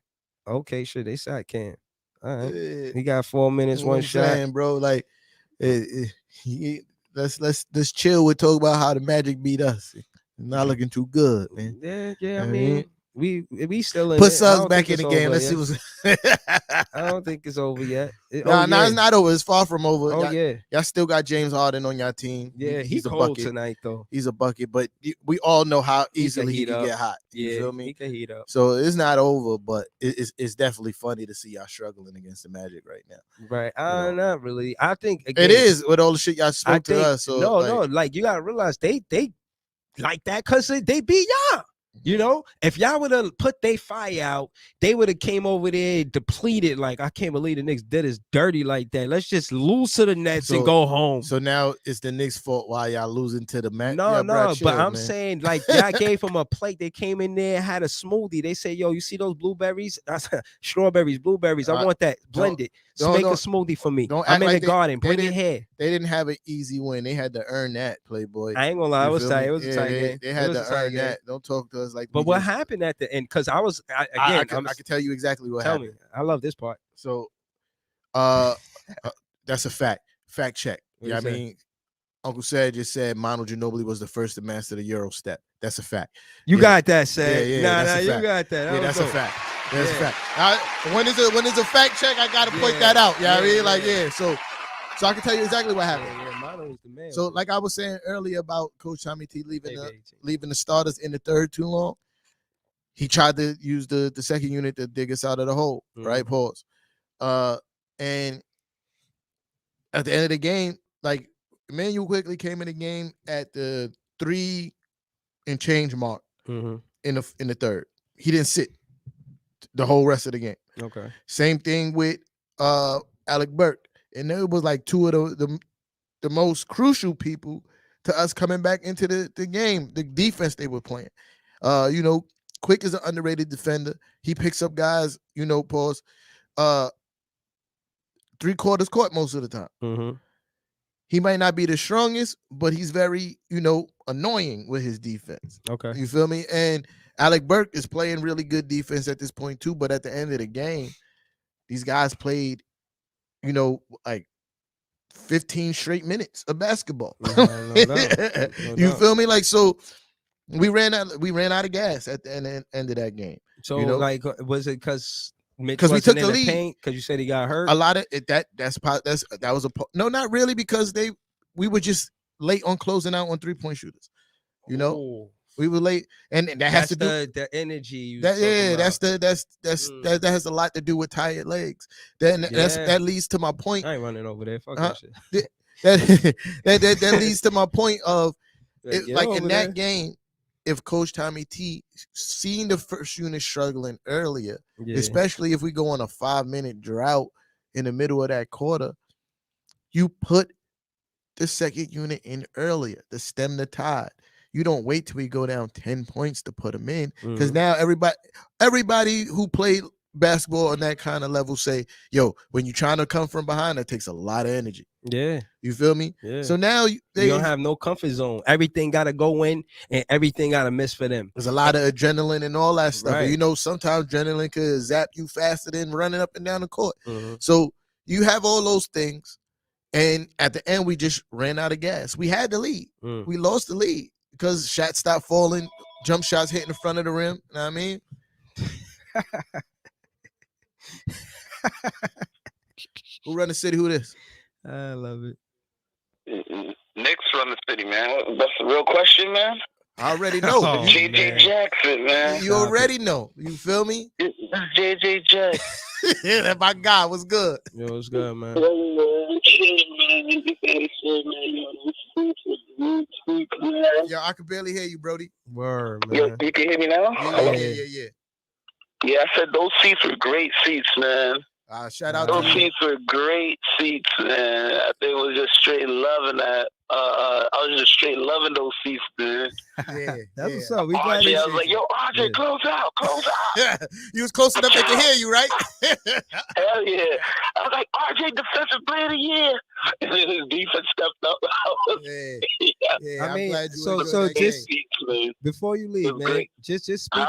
Okay, sure. They shot Cam. All right. He got 4 minutes, That's what one I'm shot. saying, bro. Like, let's chill. We talk about how the Magic beat us. It's not looking too good, man. Yeah. I I mean, we still in Put it. I Suggs don't back think in the it's game. over Let's see yet. what's. I don't think it's over yet. Nah, it's not over. It's far from over. Oh y'all, yeah. y'all still got James Harden on your team. Yeah, he's a cold bucket tonight though. He's a bucket, but we all know how He can easily he heat can up. get hot. You Yeah, feel me? he can heat up. So it's not over, but it's definitely funny to see y'all struggling against the Magic right now. Right. know. Not really. I think again, It is with all the shit y'all spoke to us. So no, like you gotta realize they like that because they beat y'all. You know, if y'all would have put they fire out, they would have came over there depleted. Like, I can't believe the Knicks did us dirty like that. Let's just lose to the Nets and go home. So now it's the Knicks' fault why y'all losing to the Met. No, yeah, no, chill, but I'm man. saying, like, y'all gave them a plate. They came in there, had a smoothie. They say, yo, you see those blueberries? I said, strawberries, blueberries. I want that blended. Make a smoothie for me. I'm in the garden. Bring it here. They didn't have an easy win. They had to earn that, Playboy. I ain't gonna lie. It was tight. It was a tight game. They had to earn that. Don't talk to us like. But what happened at the end? Because I can tell you exactly what happened. Tell me. I love this part. So, that's a fact. Fact check. Yeah, I mean, Uncle Sad just said Manu Ginobili was the first to master the Euro step. That's a fact. You got that, Sad. Yeah, you got that. Yeah, that's a fact. That's a fact. When it's a fact check, I gotta point that out. Yeah, I mean, like, So I can tell you exactly what happened. Manu was the man. So, like I was saying earlier about Coach Tommy T leaving the starters in the third too long, he tried to use the second unit to dig us out of the hole. Right? Pause. And at the end of the game, like, Emmanuel quickly came in the game at the 3 and change mark in the third. He didn't sit the whole rest of the game. Okay. Same thing with Alec Burke. And it was like two of the most crucial people to us coming back into the game, the defense they were playing. Quick is an underrated defender. He picks up guys, pause, 3/4 court most of the time. He might not be the strongest, but he's very, annoying with his defense. Okay. You feel me? And Alec Burke is playing really good defense at this point too, but at the end of the game, these guys played, like 15 straight minutes of basketball. You feel me? Like, so we ran out of gas at the end of that game. So, like, was it because we took the lead? Because you said he got hurt. A lot of it. That was no, not really, because we were just late on closing out on 3-point shooters. We were late, and that has to do the energy. That has a lot to do with tired legs. That leads to my point. I ain't running over there. Fuck that shit. That leads to my point of like in that game. If Coach Tommy T seen the first unit struggling earlier, especially if we go on a 5-minute drought in the middle of that quarter, you put the second unit in earlier to stem the tide. You don't wait till we go down 10 points to put them in, because now everybody who played basketball on that kind of level say, yo, when you're trying to come from behind, that takes a lot of energy. Yeah. You feel me? Yeah. So now you don't have no comfort zone. Everything got to go in and everything got to miss for them. There's a lot of adrenaline and all that stuff. Right. And sometimes adrenaline could zap you faster than running up and down the court. So you have all those things. And at the end, we just ran out of gas. We had the lead. We lost the lead because shots stopped falling, jump shots hitting the front of the rim. You know what I mean? Who run the city? Who this? I love it. Knicks run the city, man. That's the real question, man. I already know. JJ Jackson, man. You already know. You feel me? It's JJ Jackson. Yeah, that my guy. What's good? Yo, what's good, man? Yo, I can barely hear you, Brody. Word, man. Yo, you can hear me now? Yeah. Yeah, I said those seats were great seats, man. Shout out those to seats were great seats, man. I think was just straight loving that. I was just straight loving those seats, man. Yeah, that's what's up. We RJ, I was like, yo, RJ, close out. Yeah, you was close enough they could hear you, right? Hell yeah. I was like, RJ, defensive player of the year. And then his defense stepped up. Yeah, I mean, I'm glad you so just seats, before you leave, man, great. just speak.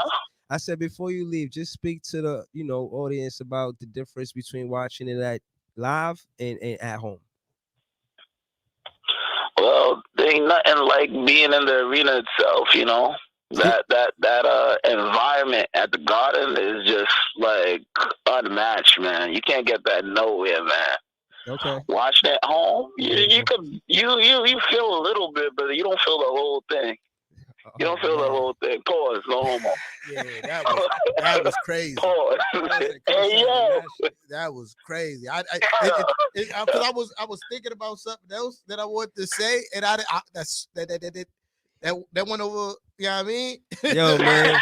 I said before you leave, just speak to the audience about the difference between watching it at live and at home. Well, there ain't nothing like being in the arena itself, That environment at the Garden is just like unmatched, man. You can't get that nowhere, man. Okay. Watching at home, you feel a little bit, but you don't feel the whole thing. You don't feel the whole thing. Pause. No homo. Yeah, that was crazy. Pause. Hey, yo. That was crazy. Because I was thinking about something else that I wanted to say, and that went over, You know what I mean? Yo, man,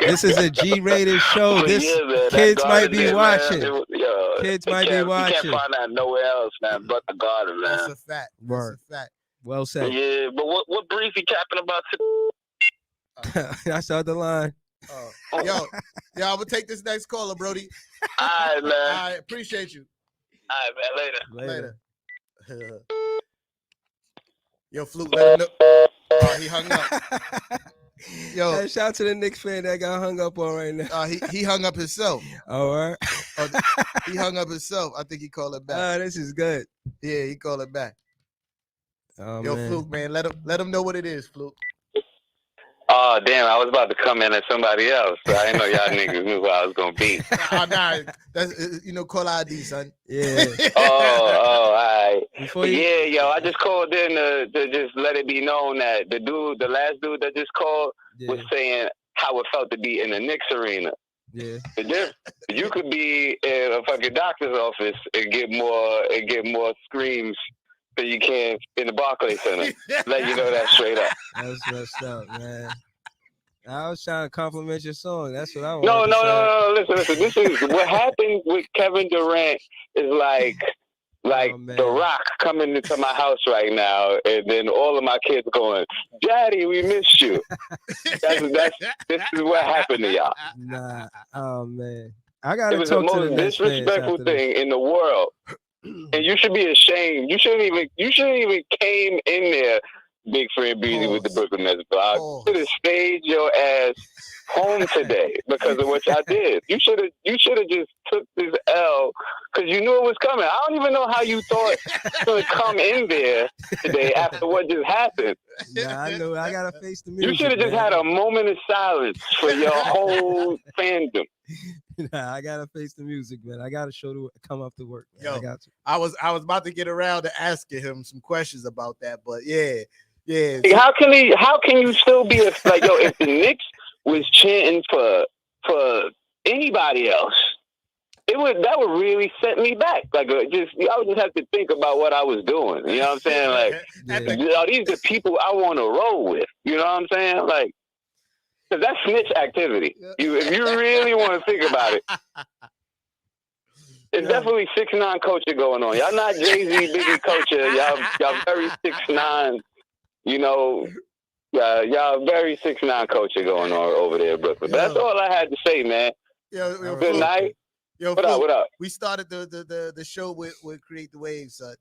this is a G-rated show. But This yeah, man, that kids might be garden, man, watching. yo, Kids you might be can't- You watching. can't find that nowhere else, man, but the garden, man. That's a fact. Word. That's a fact. Well said. Yeah, but what brief you capping about today? That's the other line. Yo, I'm gonna take this next caller, Brody. All right, man. I appreciate you. All right, man. Later. Later. Yo, Fluke, let him know. Oh, he hung up. Yo, Hey, shout out to the Knicks fan that got hung up on right now. he hung up himself. All right. Oh, he hung up himself. I think he called it back. This is good. Yeah, he called it back. Oh, Yo, man. Fluke, man, let him know what it is, Fluke. Oh, damn, I was about to come in as somebody else. So I didn't know y'all niggas knew who I was going to be. Nah, that's call ID, son. Yeah. All right. Before you- Yeah, yo, I just called in to just let it be known that the last dude that just called was saying how it felt to be in the Knicks arena. Yeah. You could be in a fucking doctor's office and get more screams than you can in the Barclays Center. Let you know that straight up. That's messed up, man. I was trying to compliment your song. That's what I want. No. Listen. This is what happened with Kevin Durant is like The Rock coming into my house right now, and then all of my kids going, "Daddy, we missed you." This is what happened to y'all. Nah. Oh man. I gotta It was the talk to the most Knicks fans disrespectful after this. thing in the world, and you should be ashamed. You shouldn't even came in there, Big Friend Beasley with the Brooklyn Nets blog. You should have stayed your ass home today because of what y'all did. You should have just took this L because you knew it was coming. I don't even know how you thought to come in there today after what just happened. Nah, I know. I gotta face the music. You should have just had a moment of silence for your whole fandom. Nah, I gotta face the music, man. I gotta come up to work. Man. Yo, I got to. I was about to get around to asking him some questions about that, but yeah. How can you still be like, yo, if the Knicks was chanting for anybody else, that would really set me back. Like, I would just have to think about what I was doing. You know what I'm saying? Like, these are the people I want to roll with. You know what I'm saying? Like, because that's snitch activity. If you really want to think about it, it's definitely 6ix9ine culture going on. Y'all not Jay-Z, Biggie culture. Y'all very 6ix9ine. You know, y'all very 6ix9ine culture going on over there, Brooklyn. But that's all I had to say, man. Yo, good night. Yo, what up? We started the show with Create the Wave, son.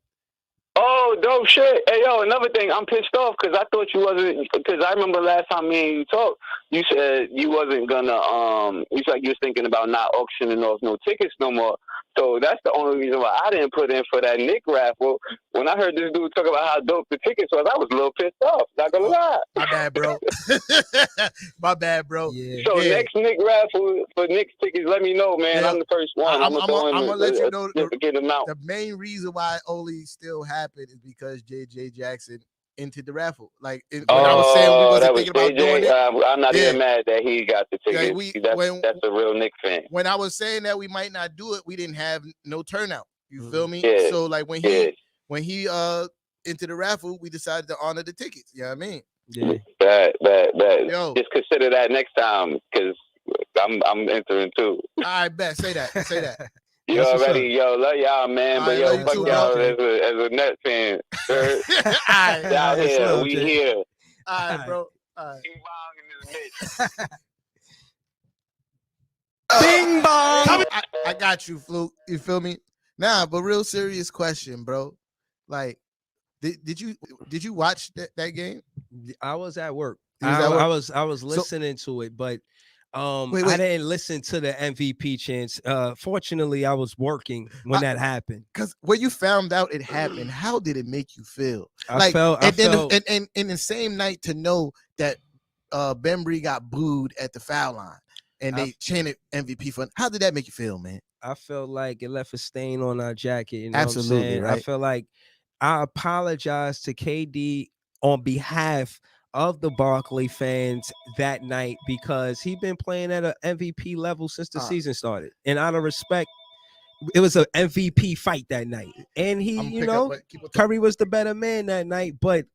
Oh, dope shit. Hey, yo, another thing, I'm pissed off because I thought you wasn't, because I remember last time me and you talked, you said you wasn't gonna, you said you was thinking about not auctioning off no tickets no more. So that's the only reason why I didn't put in for that Nick raffle. When I heard this dude talk about how dope the tickets was, I was a little pissed off. Not gonna lie. My bad, bro. My bad, bro. Yeah. So next Nick raffle for Nick's tickets, let me know, man. I'm the first one. I'm gonna let you know the main reason why only still happened is because JJ Jackson entered the raffle. Like when I was saying we wasn't thinking about doing it. I'm not even mad that he got the tickets. Like that's a real Nick fan. When I was saying that we might not do it, we didn't have no turnout. You feel me? Yeah. So like when he entered the raffle, we decided to honor the tickets. You know what I mean? Yeah. That. Yo. Just consider that next time because I'm entering too. I bet. Say that. You already, yo, love y'all, man. But yo, fuck y'all as a Net fan. Out here, we here. All right, bro. All right. Bing bong. I got you, Fluke. You feel me? Nah, but real serious question, bro. Like, did you watch that game? I was at work. I was listening to it, but wait. I didn't listen to the MVP chants. Fortunately, I was working when that happened. Because when you found out it happened, how did it make you feel? I felt in the same night to know that Bembry got booed at the foul line and they chanted MVP for. How did that make you feel, man? I felt like it left a stain on our jacket. You know Absolutely, what I'm saying? right? I felt like I apologized to KD on behalf of the Barkley fans that night because he'd been playing at an MVP level since the season started. And out of respect, it was an MVP fight that night. And he, Curry was the better man that night. But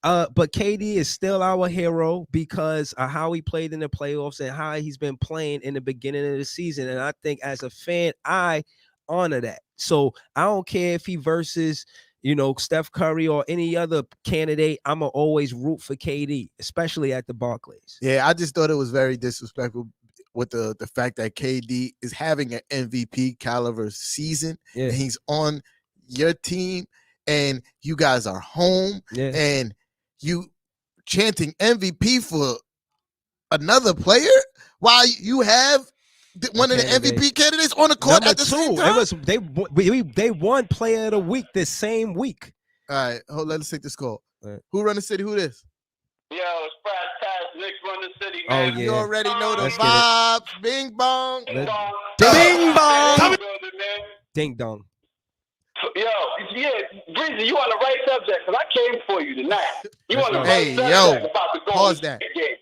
But KD is still our hero because of how he played in the playoffs and how he's been playing in the beginning of the season. And I think as a fan, I honor that. So I don't care if he versus, Steph Curry or any other candidate. I'ma always root for KD, especially at the Barclays. Yeah, I just thought it was very disrespectful with the fact that KD is having an MVP caliber season, and he's on your team, and you guys are home, and you chanting MVP for another player while you have one of the MVP candidates on the court at the same time. It was they won Player of the Week this same week. All right, let's take this call. Who run the city? Who this? Yo, it's Frat Taz, Knicks run the city, man. Oh, yeah. You already know the Let's vibes. Bing bong. Ding bong. Ding dong. Yo, yeah, Breezy, you on the right subject because I came for you tonight. You on the right subject about the Golden State game.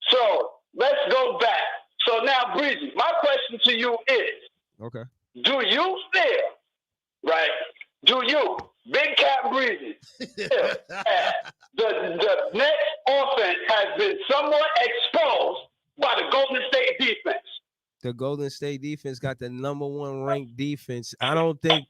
So let's go back. So now, Breezy, my question to you is: okay, do you feel, right? Do you, Big Cat Breezy, feel that the Nets offense has been somewhat exposed by the Golden State defense? The Golden State defense got the #1 ranked defense. I don't think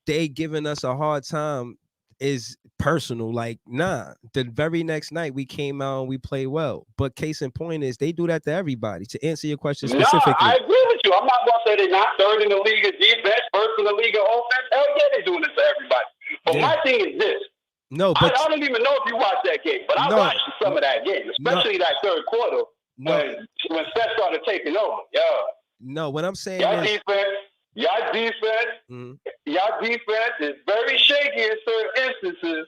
they giving us a hard time is personal. Like, nah, the very next night we came out and we played well. But case in point is they do that to everybody. To answer your question specifically. No, I agree with you. I'm not going to say they're not third in the league of defense, first in the league of offense. Hell yeah, they're doing it to everybody. But my thing is this. No, but I don't even know if you watched that game, but I watched some of that game, especially that third quarter when Steph started taking over. Yeah. No, what I'm saying is y'all defense is very shaky in certain instances,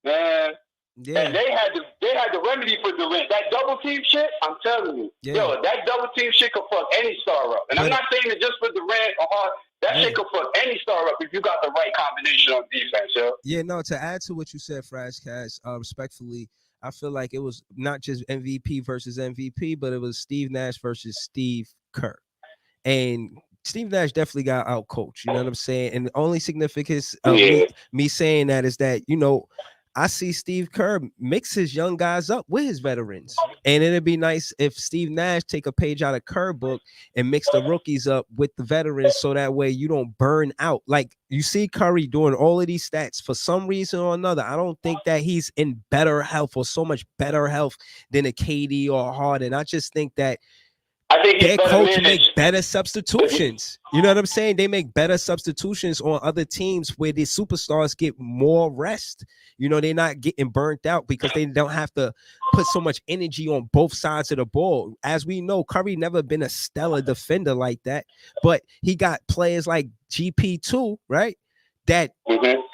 man. Yeah. And they had the remedy for Durant. That double team shit, I'm telling you. Yeah. Yo, that double team shit could fuck any star up. And I'm not saying it just for Durant or Hart. That shit could fuck any star up if you got the right combination on defense, yo. Yeah, no, to add to what you said, Frash Cash, respectfully, I feel like it was not just MVP versus MVP, but it was Steve Nash versus Steve Kerr. And Steve Nash definitely got out coached. You know what I'm saying? And the only significance of me saying that is that, I see Steve Kerr mix his young guys up with his veterans. And it'd be nice if Steve Nash take a page out of Kerr book and mix the rookies up with the veterans so that way you don't burn out. Like you see Curry doing all of these stats for some reason or another. I don't think that he's in better health or so much better health than a KD or a Harden. I just think that their coach make better substitutions. You know what I'm saying? They make better substitutions on other teams where the superstars get more rest. They're not getting burnt out because they don't have to put so much energy on both sides of the ball. As we know, Curry never been a stellar defender like that, but he got players like GP2, right? That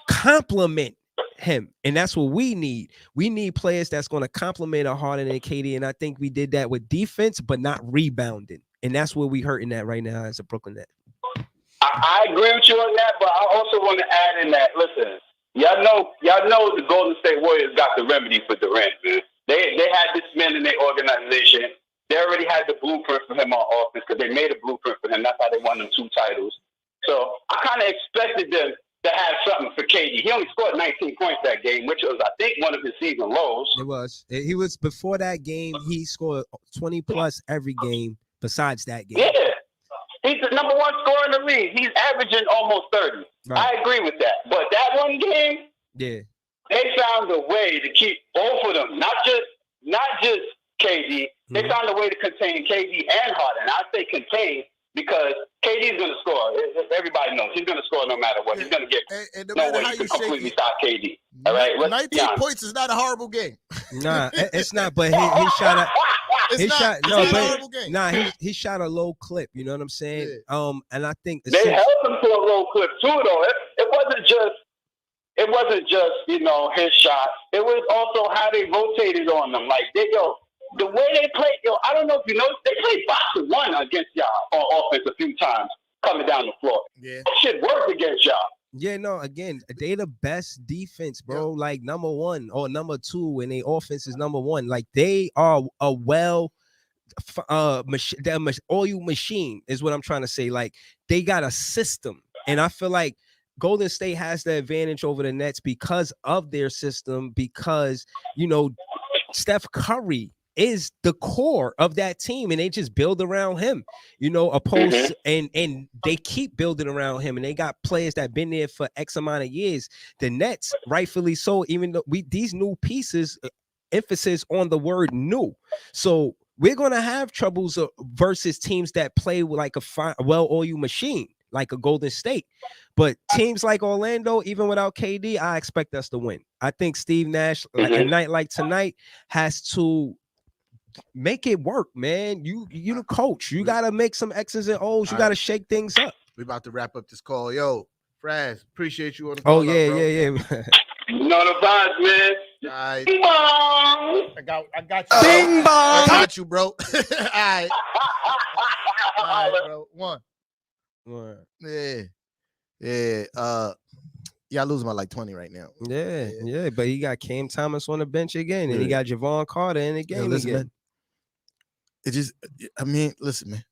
complement him, and that's what we need. We need players that's going to complement a Harden and KD, and I think we did that with defense, but not rebounding, and that's where we hurting that right now as a Brooklyn Net. I agree with you on that, but I also want to add in that. Listen, y'all know the Golden State Warriors got the remedy for Durant, man. They had this man in their organization. They already had the blueprint for him on offense because they made a blueprint for him. That's how they won them 2 titles. So I kind of expected them to have something for KD. He only scored 19 points that game, which was, I think, one of his season lows. It was. He was before that game. He scored 20 plus every game besides that game. Yeah, he's the #1 scorer in the league. He's averaging almost 30. Right. I agree with that. But that one game, they found a way to keep both of them, not just KD. They found a way to contain KD and Harden. I say contain because KD is going to score. Everybody knows he's going to score no matter what. He's going to get no way to completely stop KD. All right, 19 points is not a horrible game. Nah, it's not. But he shot a. He shot a low clip. You know what I'm saying? Yeah. And I think they held him to a low clip too, though. It wasn't just his shots. It was also how they rotated on them. Like the way they played, I don't know if you know, they played box to one against y'all on offense a few times coming down the floor. Yeah, that shit worked against y'all. Yeah, no, again, they the best defense, bro. Yeah. Like #1 or #2, and their offense is #1. Like they are a oil machine is what I'm trying to say. Like they got a system, and I feel like Golden State has the advantage over the Nets because of their system, because, you know, Steph Curry is the core of that team and they just build around him, you know, opposed and they keep building around him and they got players that been there for X amount of years. The Nets, rightfully so, even though these new pieces, emphasis on the word new. So we're going to have troubles versus teams that play with like a well-oiled machine, like a Golden State. But teams like Orlando, even without KD, I expect us to win. I think Steve Nash, a night like tonight, has to make it work, man. You the coach. You got to make some X's and O's. You got to shake things up. We about to wrap up this call. Yo, Fraz, appreciate you on the call. Oh, yeah, yeah. Not a vibes, man. Right. Bing bong. I got you. Bing bong. I got you, bro. All right. All right, bro. One. Yeah. Y'all losing by like 20 right now. Yeah. But he got Cam Thomas on the bench again, and he got Javon Carter in the game again. Man, it just, I mean, listen, man.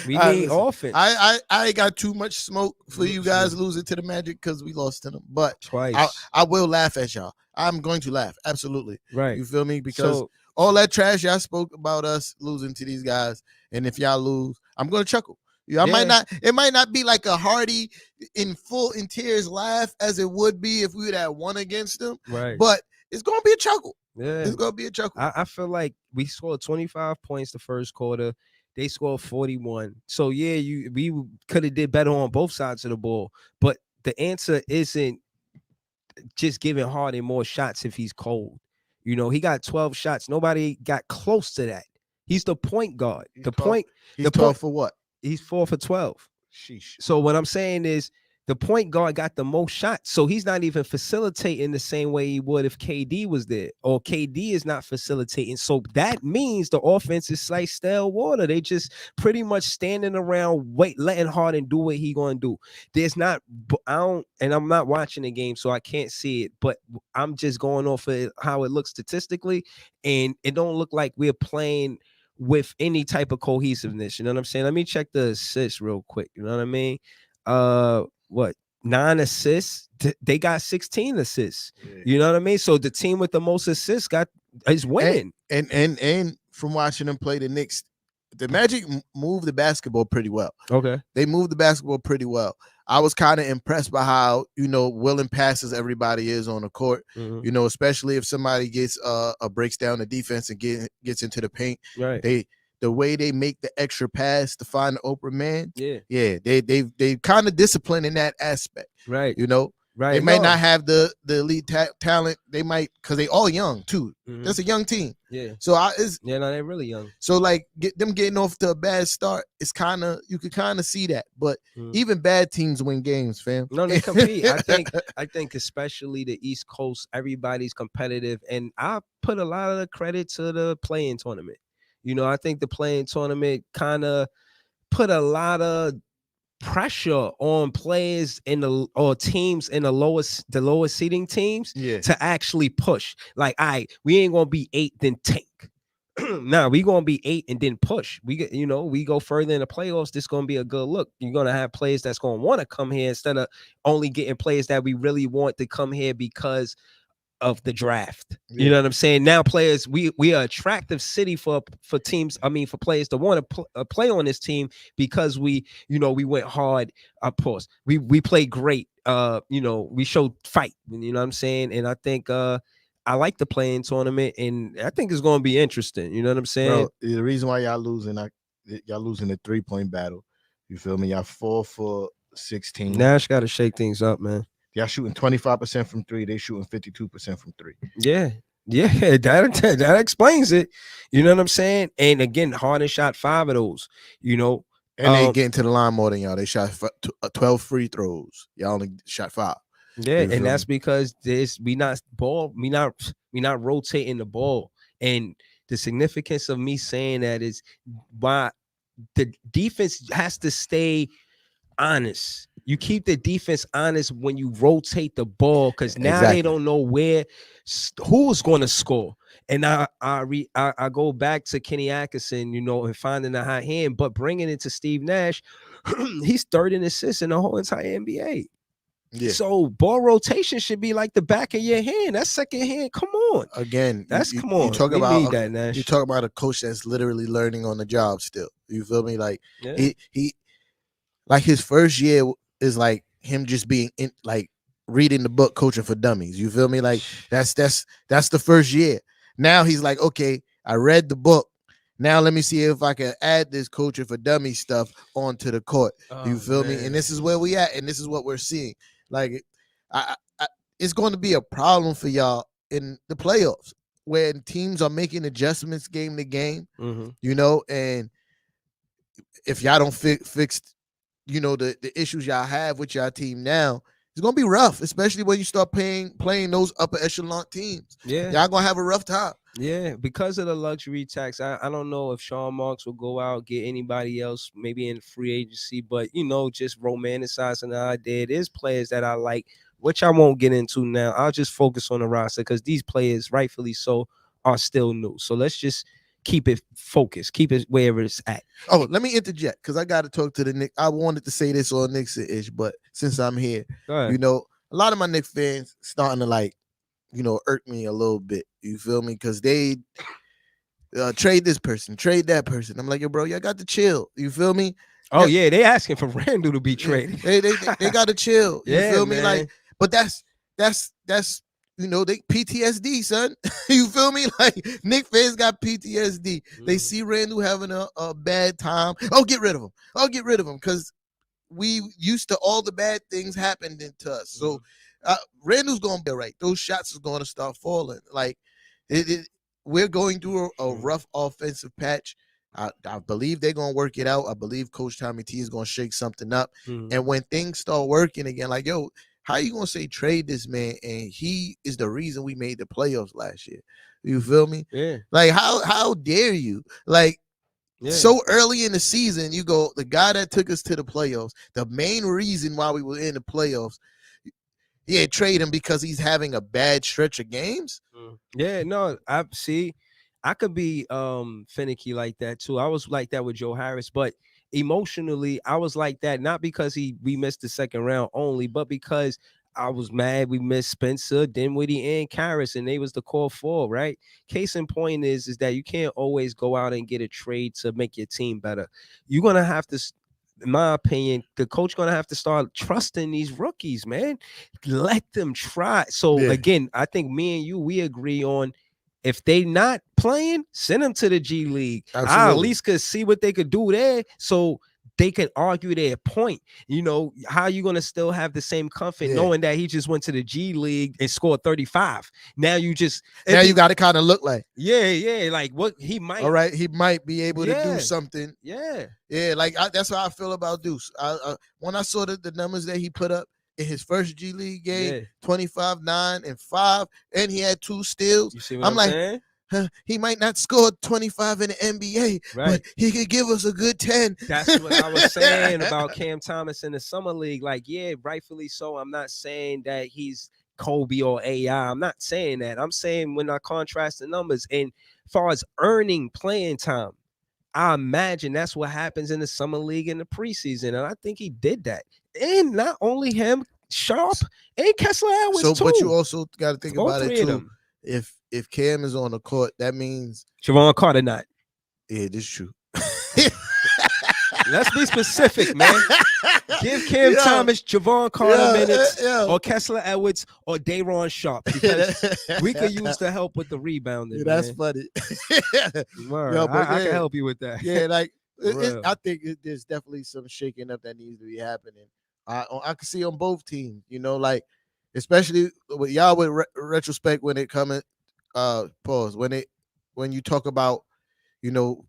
We need offense. I ain't got too much smoke for you guys losing to the Magic because we lost to them. But twice. I will laugh at y'all. I'm going to laugh. Absolutely. Right. You feel me? Because all that trash y'all spoke about us losing to these guys, and if y'all lose, I'm going to chuckle. It might not be like a hearty in tears laugh as it would be if we would have won against them. Right. But it's gonna be a chuckle. Yeah. It's gonna be a chuckle. I feel like we scored 25 points the first quarter. They scored 41. So yeah, we could have did better on both sides of the ball. But the answer isn't just giving Harden more shots if he's cold. You know, he got 12 shots. Nobody got close to that. He's the point guard. He's 12 for what? He's 4 for 12. Sheesh. So what I'm saying is the point guard got the most shots. So he's not even facilitating the same way he would if KD was there, or KD is not facilitating. So that means the offense is like stale water. They just pretty much standing around letting Harden do what he going to do. There's not, and I'm not watching the game, so I can't see it, but I'm just going off of how it looks statistically. And it don't look like we're playing with any type of cohesiveness. You know what I'm saying? Let me check the assists real quick. You know what I mean? 9 assists. They got 16 assists. Yeah. You know what I mean? So the team with the most assists is winning. And from watching them play the Knicks, the Magic moved the basketball pretty well. Okay. They moved the basketball pretty well. I was kind of impressed by how, willing passes everybody is on the court, especially if somebody gets breaks down the defense and gets into the paint. Right. The way they make the extra pass to find the open man. Yeah. They kind of discipline in that aspect. Right. Right. They might not have the elite talent. They might, because they all young too. That's a young team. Yeah. So they're really young. So like getting off to a bad start, it's you could kind of see that. But even bad teams win games, fam. No, they compete. I think especially the East Coast, everybody's competitive, and I put a lot of the credit to the play-in tournament. I think the play-in tournament kind of put a lot of pressure on players or teams in the lowest seeding teams to actually push. Like, we ain't gonna be 8 then tank. Nah, we gonna be 8 and then push. We go further in the playoffs. This gonna be a good look. You're gonna have players that's gonna want to come here instead of only getting players that we really want to come here because of the draft. You know what I'm saying? Now players, we are attractive city for teams. I mean, for players to want to play on this team because we went hard. Of course, we played great. We showed fight. You know what I'm saying? And I think I like the play-in tournament, and I think it's going to be interesting. You know what I'm saying? Bro, the reason why y'all losing the 3-point battle. You feel me? Y'all 4 for 16. Nash got to shake things up, man. Y'all shooting 25% from 3. They shooting 52% from 3. Yeah, that explains it. You know what I'm saying? And again, Harden shot 5 of those. And they getting to the line more than y'all. They shot 12 free throws. Y'all only shot 5. Yeah, and that's because we not rotating the ball. And the significance of me saying that is why the defense has to stay honest. You keep the defense honest when you rotate the ball, because now they don't know who's going to score. And I go back to Kenny Atkinson, and finding a hot hand, but bringing it to Steve Nash, he's third in assists in the whole entire NBA. Yeah. So ball rotation should be like the back of your hand. That second hand, come on. Again, Come on. You talk we about need that, Nash. you talk about a coach that's literally learning on the job still. You feel me? Like he like his first year is like him just being in, like reading the book Coaching for Dummies. You feel me? Like that's the first year. Now he's like, okay, I read the book. Now let me see if I can add this Coaching for Dummies stuff onto the court. You feel me? And this is where we at, and this is what we're seeing. Like, it's going to be a problem for y'all in the playoffs when teams are making adjustments game to game. And if y'all don't fix, the issues y'all have with y'all team now, it's gonna be rough, especially when you start playing those upper echelon teams. Yeah, y'all gonna have a rough time. Yeah, because of the luxury tax, I don't know if Sean Marks will go out, get anybody else, maybe in free agency, but just romanticizing the idea. There's players that I like, which I won't get into now. I'll just focus on the roster because these players, rightfully so, are still new. So let's just keep it focused, keep it wherever it's at. Oh, let me interject because I got to talk to the Knicks. I wanted to say this on Knicks-ish, but since I'm here, a lot of my Knicks fans starting to irk me a little bit. You feel me? Because they trade this person, trade that person. I'm like, yo, bro, y'all got to chill. You feel me? Oh yeah, they asking for Randall to be traded. They got to chill. You feel me? Man. Like, but that's they PTSD, son. You feel me? Like Knicks fans got PTSD. They see Randall having a bad time. Oh, get rid of him. Because we used to all the bad things happening to us. So Randall's gonna be all right. Those shots are gonna start falling. Like we're going through a rough offensive patch. I believe they're gonna work it out. I believe Coach Tommy T is gonna shake something up. And when things start working again, like, yo, how you gonna say trade this man and he is the reason we made the playoffs last year? You feel me? Yeah. Like how dare you? Like so early in the season, you go, the guy that took us to the playoffs, the main reason why we were in the playoffs, trade him because he's having a bad stretch of games. Yeah, no, I could be finicky like that too. I was like that with Joe Harris, but emotionally, I was like that not because we missed the second round only, but because I was mad we missed Spencer, Dinwiddie, and Karras, and they was the core four, right? Case in point is that you can't always go out and get a trade to make your team better. You're gonna have to, in my opinion, the coach gonna have to start trusting these rookies, man. Let them try. So again, I think me and you, we agree on if they not playing, send them to the G League. Absolutely. I at least could see what they could do there, so they can argue their point. How you gonna still have the same comfort knowing that he just went to the G League and scored 35? Now you got to kind of look like like what he might. All right, he might be able to do something. Like that's how I feel about Deuce. When I saw the numbers that he put up in his first G League game, 25, 9, and 5, and he had 2 steals. You see what I'm saying? He might not score 25 in the NBA, but he could give us a good 10. That's what I was saying about Cam Thomas in the summer league. Like, rightfully so. I'm not saying that he's Kobe or AI. I'm not saying that. I'm saying when I contrast the numbers, and as far as earning playing time, I imagine that's what happens in the summer league in the preseason, and I think he did that. And not only him, Sharp and Kessler Edwards too. But you also got to think about it too. If Cam is on the court, that means Javon Carter not. Yeah, this is true. Let's be specific, man. Give Cam Thomas, Javon Carter minutes, or Kessler Edwards, or Day'Ron Sharp, because we could use the help with the rebounding. That's funny. I can help you with that. Yeah, I think there's definitely some shaking up that needs to be happening. I can see on both teams, especially with y'all with retrospect when it coming. When you talk about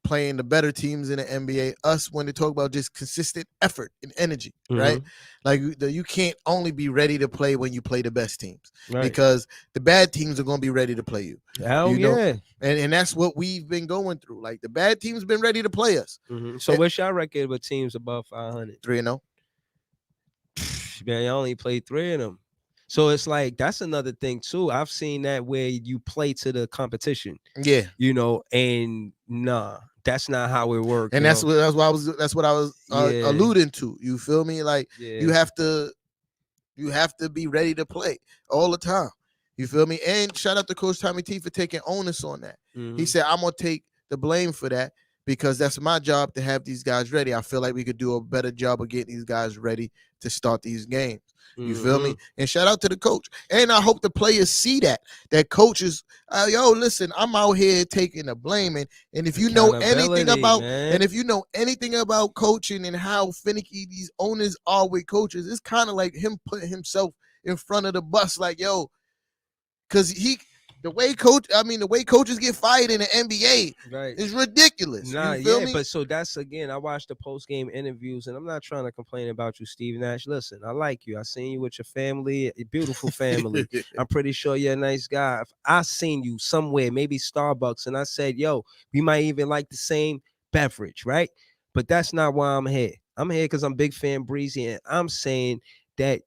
playing the better teams in the NBA, us when they talk about just consistent effort and energy, right? Like you can't only be ready to play when you play the best teams, because the bad teams are going to be ready to play you. And that's what we've been going through. Like the bad teams been ready to play us. So what's your record with teams above 500? 3-0. Man, you only played 3 of them. So it's like that's another thing too. I've seen that where you play to the competition, Yeah, and nah, that's not how it works. and that's what I was Yeah. alluding to. You feel me? Like Yeah. you have to be ready to play all the time. You feel me? And shout out to Coach Tommy T for taking onus on that. Mhm. He said, I'm gonna take the blame for that because that's my job to have these guys ready. I feel like we could do a better job of getting these guys ready to start these games. You feel me? And shout out to the coach. And I hope the players see that coaches, yo, listen, I'm out here taking the blame. And if you know anything Accountability, about man. and if you know anything about coaching and how finicky these owners are with coaches, it's kind of like him putting himself in front of the bus, like, yo, because the way coaches get fired in the NBA Right. is ridiculous. Nah, you feel yeah, me? but so that's again, I watched the post game interviews, and I'm not trying to complain about you, Steve Nash. Listen, I like you. I seen you with your family, a beautiful family. I'm pretty sure you're a nice guy. If I seen you somewhere, maybe Starbucks, and I said, yo, we might even like the same beverage, right? But that's not why I'm here. I'm here because I'm big fan Breezy, and I'm saying that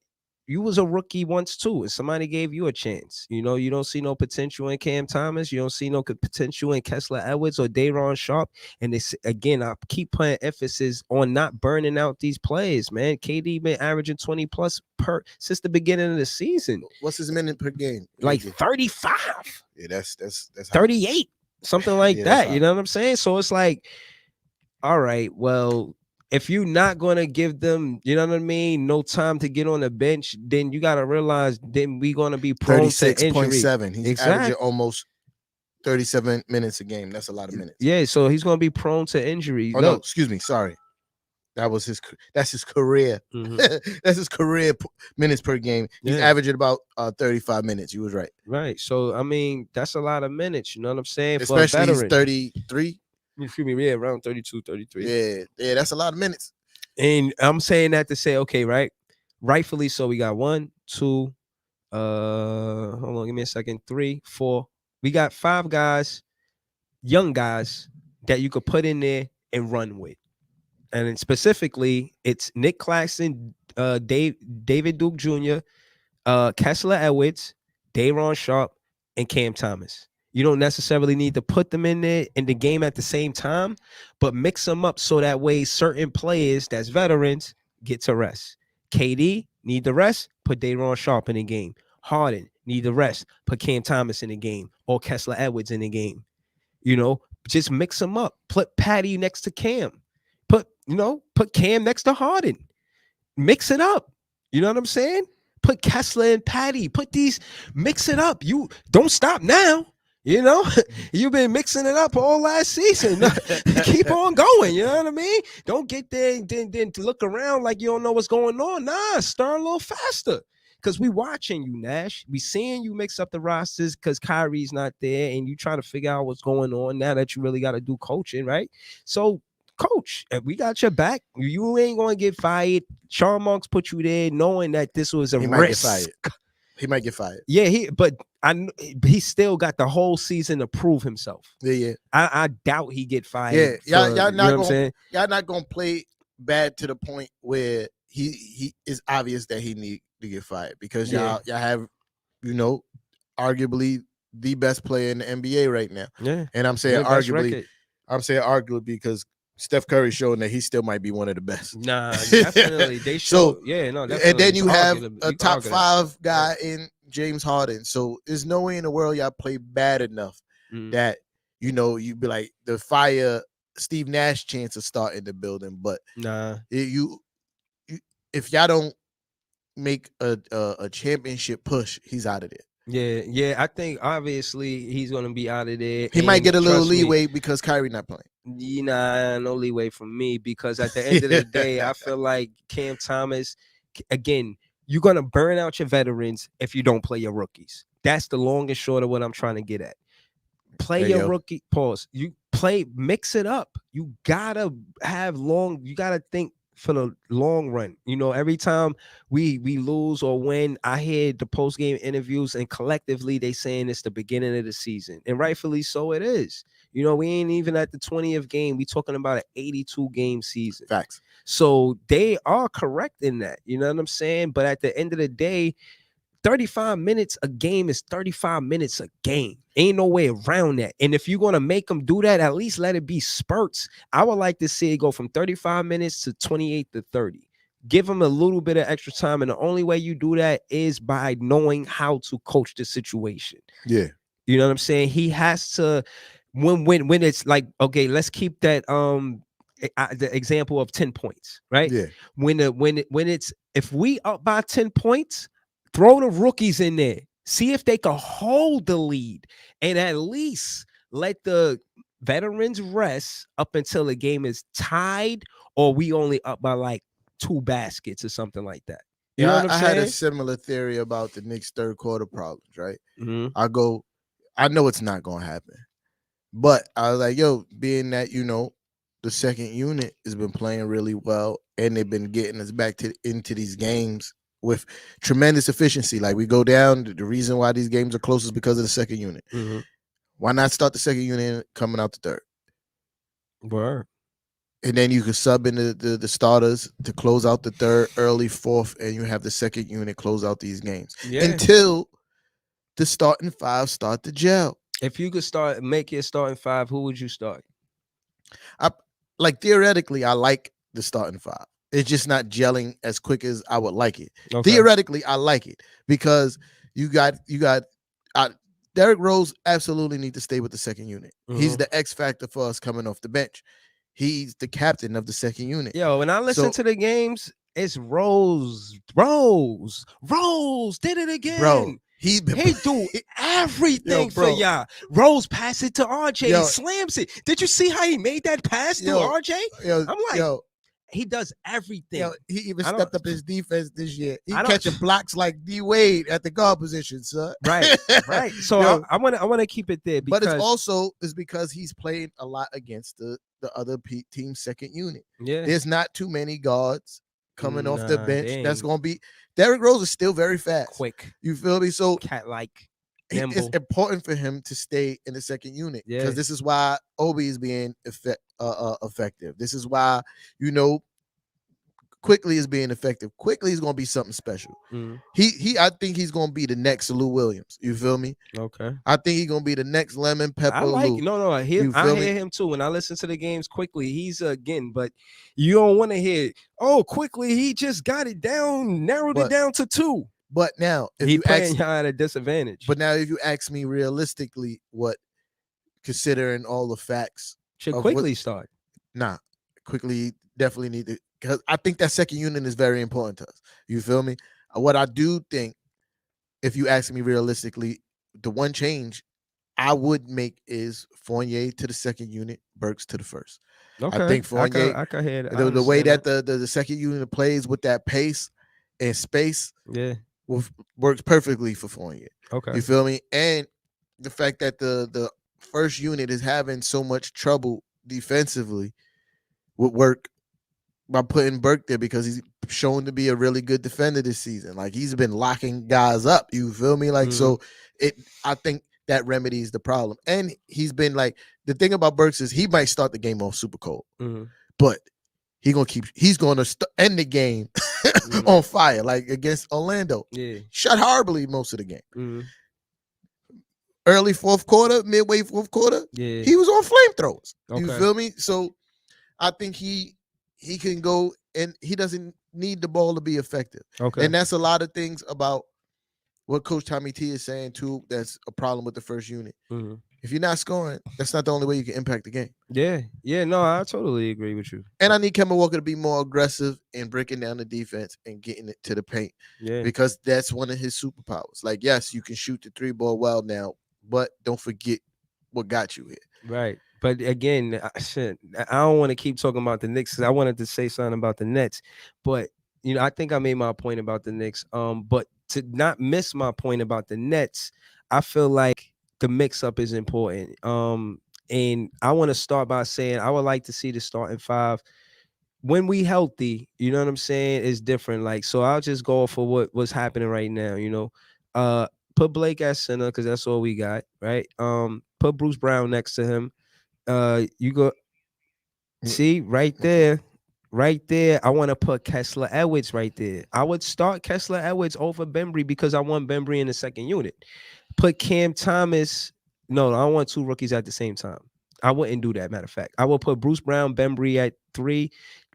you was a rookie once too, and somebody gave you a chance. You don't see no potential in Cam Thomas. You don't see no potential in Kessler Edwards or Dayron Sharp. And this again, I keep putting emphasis on not burning out these players, man. KD been averaging 20 plus since the beginning of the season. What's his minute per game? Like 35. Yeah, that's 38, something like that. High. You know what I'm saying? So it's like, all right, well, if you're not going to give them, you know what I mean, no time to get on the bench, then you got to realize then we're going to be prone to injury. 36.7. He's averaging almost 37 minutes a game. That's a lot of minutes. Yeah, so he's going to be prone to injury. Oh, no, excuse me. Sorry. That's his career. Mm-hmm. That's his career minutes per game. He's averaging about 35 minutes. You was right. Right. So, I mean, that's a lot of minutes. You know what I'm saying? Especially he's 33. Excuse me, yeah, around 32, 33. Yeah, that's a lot of minutes. And I'm saying that to say, okay, right? Rightfully so. We got 1, 2, hold on, give me a second. 3, 4. We got 5 guys, young guys, that you could put in there and run with. And then specifically, it's Nick Claxton, David Duke Jr., Kessler Edwards, Dayron Sharp, and Cam Thomas. You don't necessarily need to put them in there in the game at the same time, but mix them up so that way certain players that's veterans get to rest. KD need the rest, put Dayron Sharp in the game. Harden need the rest, put Cam Thomas in the game or Kessler Edwards in the game. Just mix them up. Put Patty next to Cam. Put Cam next to Harden. Mix it up. You know what I'm saying? Put Kessler and Patty. Mix it up. You don't stop now. You've been mixing it up all last season. Keep on going. You know what I mean? Don't get there and then look around like you don't know what's going on. Nah, start a little faster. Because we watching you, Nash. We seeing you mix up the rosters because Kyrie's not there and you trying to figure out what's going on now that you really got to do coaching, right? So, coach, if we got your back, you ain't going to get fired. Sean Marks put you there knowing that this was a risk. He might get fired. Yeah, but he still got the whole season to prove himself. Yeah. I doubt he get fired. Yeah, y'all not gonna play bad to the point where he is obvious that he need to get fired because y'all have, arguably the best player in the NBA right now. Yeah, and I'm saying arguably because Steph Curry showing that he still might be one of the best. Nah, definitely. They show. Definitely. And then you have a top 5 guy in James Harden. So there's no way in the world y'all play bad enough that, you'd be like the fire Steve Nash chance of starting the building. But nah, if y'all don't make a championship push, he's out of there. Yeah. I think obviously he's gonna be out of there. He might get a little leeway because Kyrie not playing. No leeway from me because at the end of the day, I feel like Cam Thomas, again, you're gonna burn out your veterans if you don't play your rookies. That's the long and short of what I'm trying to get at. Play your rookie. Pause. You mix it up. You gotta think for the long run. Every time we lose or win, I hear the post-game interviews and collectively they saying it's the beginning of the season. And rightfully so it is. We ain't even at the 20th game. We talking about an 82 game season. Facts. So they are correct in that. You know what I'm saying? But at the end of the day, 35 minutes a game is 35 minutes a game. Ain't no way around that. And if you're going to make them do that, at least let it be spurts. I would like to see it go from 35 minutes to 28 to 30. Give them a little bit of extra time. And the only way you do that is by knowing how to coach the situation. Yeah. You know what I'm saying? He has to, when it's like, okay, let's keep that the example of 10 points, right? Yeah. When it's, if we up by 10 points, throw the rookies in there. See if they can hold the lead and at least let the veterans rest up until the game is tied or we only up by like 2 baskets or something like that. You know what I'm I saying? had a similar theory about the Knicks' third quarter problems, right? Mhm. I know it's not going to happen. But I was like, yo, being that, the second unit has been playing really well and they've been getting us back into these games with tremendous efficiency. Like we go down, the reason why these games are close is because of the second unit. Mhm. Why not start the second unit coming out the third? Word. And then you can sub in the starters to close out the third, early fourth, and you have the second unit close out these games until the starting five start to gel. If you could make your starting 5, who would you start? Theoretically, I like the starting 5. It's just not gelling as quick as I would like it. Okay. Theoretically, I like it because you got Derrick Rose absolutely need to stay with the second unit. He's the X factor for us coming off the bench. He's the captain of the second unit. Yo, when I listen to the games, it's Rose did it again. Bro, he do everything for y'all. Rose pass it to RJ, slams it. Did you see how he made that pass to RJ? I'm like, he does everything. He even stepped up his defense this year. He catching blocks like D Wade at the guard position, sir. Right. So I want to keep it there, but it's because he's playing a lot against the other team's second unit. Yeah, there's not too many guards coming off the bench. That's gonna be Derrick Rose is still very fast, quick. You feel me? So cat-like. It's important for him to stay in the second unit because this is why Obi is being effective. This is why Quickly is being effective. Quickly is going to be something special. I think he's going to be the next Lou Williams. You feel me? Okay. I think he's going to be the next lemon pepper. Lou. I hear him too. When I listen to the games Quickly, he's again, but you don't want to hear, Quickly, he just got it down, narrowed it down to 2. But now, if he playing y'all at a disadvantage. But now, if you ask me realistically, considering all the facts, should Quickly start? Nah, Quickly definitely need to, because I think that second unit is very important to us. You feel me? What I do think, if you ask me realistically, the one change I would make is Fournier to the second unit, Burks to the first. Okay. I think Fournier, I can hear the way that the second unit plays with that pace and space, works perfectly for Fournier. Okay. You feel me? And the fact that the first unit is having so much trouble defensively would work by putting Burke there because he's shown to be a really good defender this season. Like he's been locking guys up. You feel me? Like so, I think that remedies the problem. And he's been like, the thing about Burks is he might start the game off super cold, but he's gonna end the game on fire, like against Orlando. Yeah, shot horribly most of the game. Early fourth quarter, midway fourth quarter, he was on flamethrowers. You feel me? So I think he can go, and he doesn't need the ball to be effective. Okay. And that's a lot of things about what Coach Tommy T is saying too. That's a problem with the first unit. If you're not scoring, that's not the only way you can impact the game. Yeah. No, I totally agree with you. And I need Kemba Walker to be more aggressive in breaking down the defense and getting it to the paint. Yeah. Because that's one of his superpowers. Like, yes, you can shoot the 3-ball well now, but don't forget what got you here. Right. But again, I don't want to keep talking about the Knicks because I wanted to say something about the Nets. But, I think I made my point about the Knicks. But to not miss my point about the Nets, I feel like the mix-up is important. And I want to start by saying I would like to see the starting 5 when we healthy. You know what I'm saying? It's different. Like, so I'll just go for what's happening right now. Put Blake at center because that's all we got, right? Put Bruce Brown next to him. You go see right there. right there, I want to put Kessler Edwards right there. I would start Kessler Edwards over Bembry because I want Bembry in the second unit. Put Cam Thomas. No, I don't want two rookies at the same time. I wouldn't do that. Matter of fact, I will put Bruce Brown, Bembry at 3,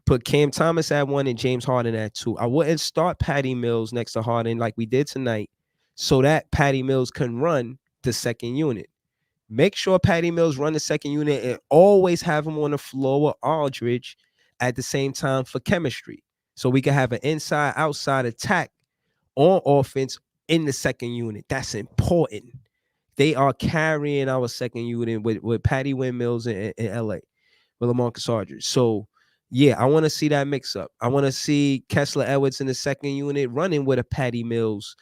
put Cam Thomas at 1, and James Harden at 2. I wouldn't start Patty Mills next to Harden like we did tonight, so that Patty Mills can run the second unit. Make sure Patty Mills run the second unit and always have him on the floor with Aldridge at the same time for chemistry. So we can have an inside-outside attack on offense in the second unit. That's important. They are carrying our second unit with Patty Windmills in LA with LaMarcus Aldridge. So yeah, I want to see that mix up. I want to see Kessler Edwards in the second unit running with a Patty Mills.